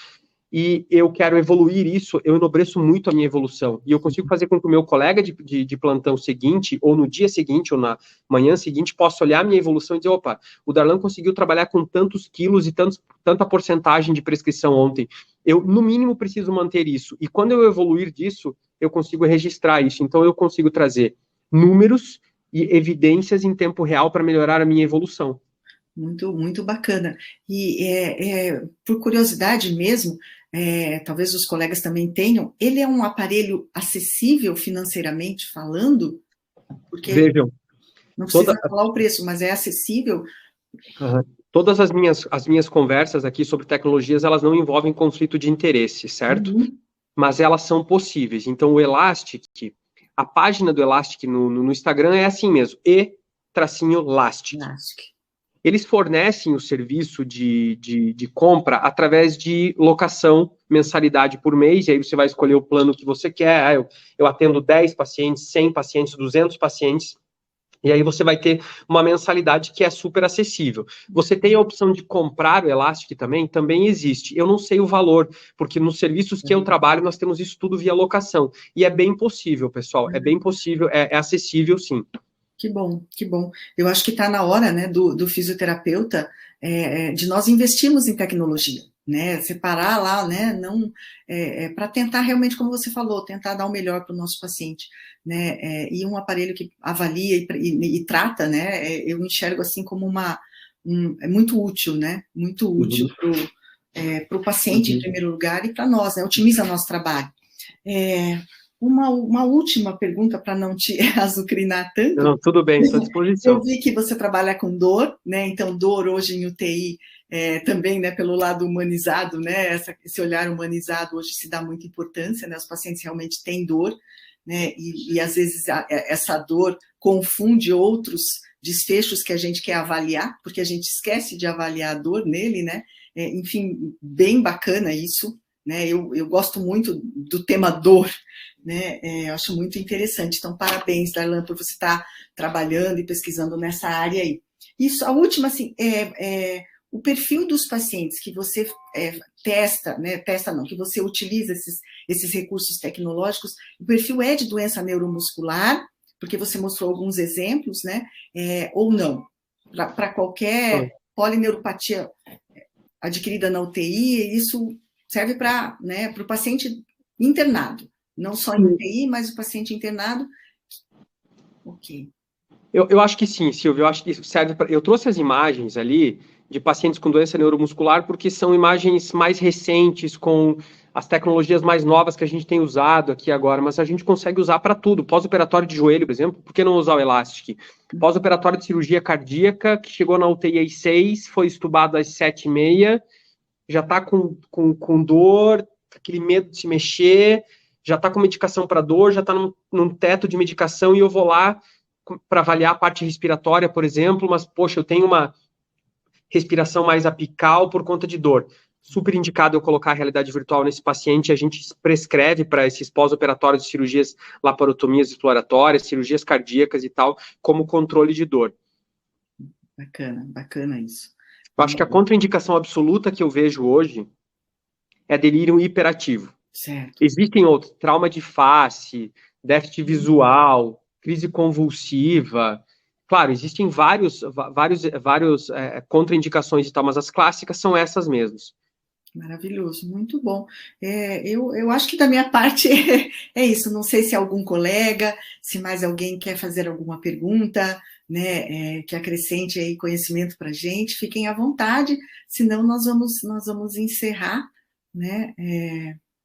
e eu quero evoluir isso, eu enobreço muito a minha evolução. E eu consigo fazer com que o meu colega de plantão seguinte, ou no dia seguinte, ou na manhã seguinte, possa olhar a minha evolução e dizer, opa, o Darlan conseguiu trabalhar com tantos quilos e tanta porcentagem de prescrição ontem. Eu, no mínimo, preciso manter isso. E quando eu evoluir disso, eu consigo registrar isso. Então, eu consigo trazer números e evidências em tempo real para melhorar a minha evolução. Muito, muito bacana. E, por curiosidade mesmo, talvez os colegas também tenham, ele é um aparelho acessível financeiramente falando? Porque Vejam, não precisa falar o preço, mas é acessível? Todas as minhas conversas aqui sobre tecnologias, elas não envolvem conflito de interesse, certo? Uhum. Mas elas são possíveis. Então, o Elastic, a página do Elastic no Instagram é assim mesmo, e-Lastic. Eles fornecem o serviço de compra através de locação, mensalidade por mês, e aí você vai escolher o plano que você quer. Eu atendo 10 pacientes, 100 pacientes, 200 pacientes, e aí você vai ter uma mensalidade que é super acessível. Você tem a opção de comprar o Elastic também existe. Eu não sei o valor, porque nos serviços que eu trabalho, nós temos isso tudo via locação. E é bem possível, pessoal, é bem possível, é acessível sim. Que bom, que bom. Eu acho que está na hora, né, do fisioterapeuta, de nós investirmos em tecnologia, né, separar lá, né, não, para tentar realmente, como você falou, tentar dar o melhor para o nosso paciente, né, e um aparelho que avalia e trata, né, eu enxergo assim como é muito útil, né, muito útil para o paciente, em primeiro lugar, e para nós, né, otimiza nosso trabalho. Uma última pergunta para não te azucrinar tanto. Não, tudo bem, estou à disposição. Eu vi que você trabalha com dor, né? Então, dor hoje em UTI também, né? Pelo lado humanizado, né? Esse olhar humanizado hoje se dá muita importância, né? Os pacientes realmente têm dor, né? E às vezes essa dor confunde outros desfechos que a gente quer avaliar, porque a gente esquece de avaliar a dor nele, né? Enfim, bem bacana isso, né? Eu gosto muito do tema dor, né? Eu acho muito interessante. Então, parabéns, Darlan, por você estar trabalhando e pesquisando nessa área aí. Isso, a última, assim, o perfil dos pacientes que você testa, né? Testa não, que você utiliza esses recursos tecnológicos, o perfil é de doença neuromuscular, porque você mostrou alguns exemplos, né? Ou não? Para qualquer polineuropatia adquirida na UTI, isso serve para, né, o paciente internado. Não só em UTI, mas o paciente internado. Ok. Eu acho que sim, Silvio. Eu acho que isso serve para... Eu trouxe as imagens ali de pacientes com doença neuromuscular porque são imagens mais recentes, com as tecnologias mais novas que a gente tem usado aqui agora, mas a gente consegue usar para tudo. Pós-operatório de joelho, por exemplo, por que não usar o Elastic? Pós-operatório de cirurgia cardíaca, que chegou na UTI às 6, foi estubado às 7h30, já está com dor, aquele medo de se mexer, já está com medicação para dor, já está num teto de medicação, e eu vou lá para avaliar a parte respiratória, por exemplo, mas, poxa, eu tenho uma respiração mais apical por conta de dor. Super indicado eu colocar a realidade virtual nesse paciente, a gente prescreve para esses pós-operatórios de cirurgias, laparotomias exploratórias, cirurgias cardíacas e tal, como controle de dor. Bacana, bacana isso. Eu acho que a contraindicação absoluta que eu vejo hoje é delírio hiperativo. Certo. Existem outros, trauma de face, déficit visual, crise convulsiva. Claro, existem vários contraindicações e tal, mas as clássicas são essas mesmas. Maravilhoso, muito bom. Eu acho que da minha parte é isso. Não sei se algum colega, se mais alguém quer fazer alguma pergunta, né, que acrescente aí conhecimento para a gente, fiquem à vontade, senão nós vamos encerrar, né?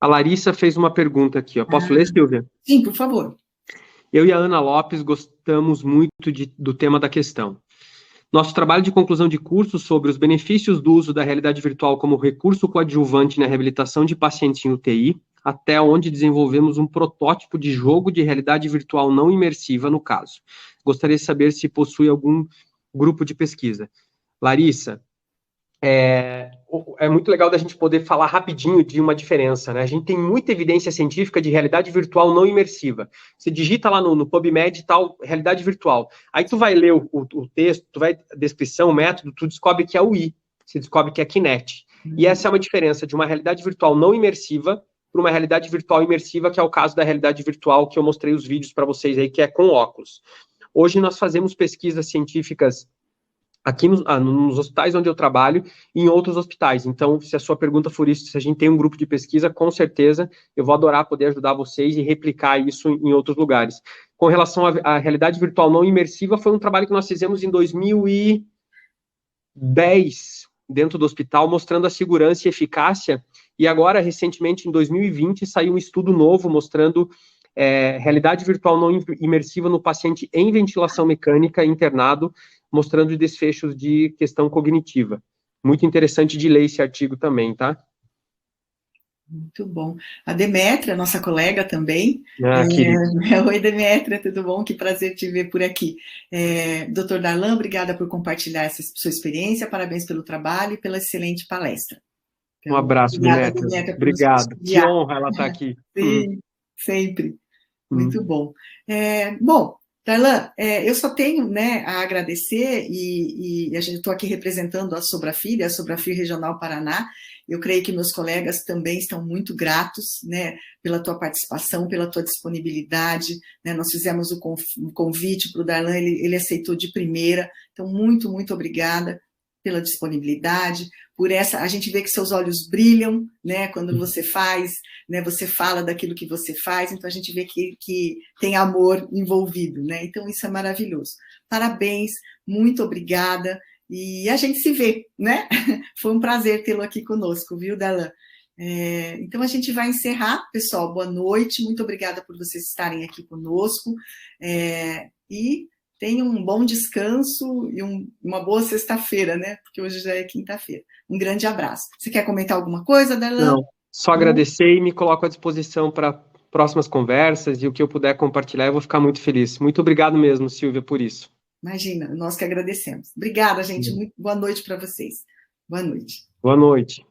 A Larissa fez uma pergunta aqui, ó. Posso ler, Silvia? Sim, por favor. Eu e a Ana Lopes gostamos muito do tema da questão. Nosso trabalho de conclusão de curso sobre os benefícios do uso da realidade virtual como recurso coadjuvante na reabilitação de pacientes em UTI até onde desenvolvemos um protótipo de jogo de realidade virtual não imersiva, no caso. Gostaria de saber se possui algum grupo de pesquisa. Larissa, é muito legal da gente poder falar rapidinho de uma diferença, né? A gente tem muita evidência científica de realidade virtual não imersiva. Você digita lá no PubMed tal, realidade virtual. Aí tu vai ler o texto, tu vai a descrição, o método, tu descobre que é o I, você descobre que é Kinect. E essa é uma diferença de uma realidade virtual não imersiva para uma realidade virtual imersiva, que é o caso da realidade virtual que eu mostrei os vídeos para vocês aí, que é com óculos. Hoje nós fazemos pesquisas científicas aqui nos hospitais onde eu trabalho e em outros hospitais. Então, se a sua pergunta for isso, se a gente tem um grupo de pesquisa, com certeza eu vou adorar poder ajudar vocês e replicar isso em outros lugares. Com relação à realidade virtual não imersiva, foi um trabalho que nós fizemos em 2010, dentro do hospital, mostrando a segurança e eficácia, e agora, recentemente, em 2020, saiu um estudo novo mostrando realidade virtual não imersiva no paciente em ventilação mecânica internado, mostrando desfechos de questão cognitiva. Muito interessante de ler esse artigo também, tá? Muito bom. A Demétria, nossa colega também. Oi, Demétria, tudo bom? Que prazer te ver por aqui. Dr. Darlan, obrigada por compartilhar essa sua experiência, parabéns pelo trabalho e pela excelente palestra. Então, um abraço, Demétria. Obrigado. Que honra ela estar aqui. Sim, sempre. Muito bom. Bom, Darlan, eu só tenho, né, a agradecer e a gente estou aqui representando a Sobrafir Regional Paraná. Eu creio que meus colegas também estão muito gratos, né, pela tua participação, pela tua disponibilidade, né, nós fizemos o convite para o Darlan, ele aceitou de primeira, então muito, muito obrigada pela disponibilidade, por essa, a gente vê que seus olhos brilham, né, quando você faz, né, você fala daquilo que você faz, então a gente vê que tem amor envolvido, né, então isso é maravilhoso. Parabéns, muito obrigada, e a gente se vê, né, foi um prazer tê-lo aqui conosco, viu, Darlan? Então a gente vai encerrar, pessoal, boa noite, muito obrigada por vocês estarem aqui conosco, e tenham um bom descanso e uma boa sexta-feira, né? Porque hoje já é quinta-feira. Um grande abraço. Você quer comentar alguma coisa, Darlan? Não, só agradecer e me coloco à disposição para próximas conversas e o que eu puder compartilhar, eu vou ficar muito feliz. Muito obrigado mesmo, Silvia, por isso. Imagina, nós que agradecemos. Obrigada, gente. Muito boa noite para vocês. Boa noite. Boa noite.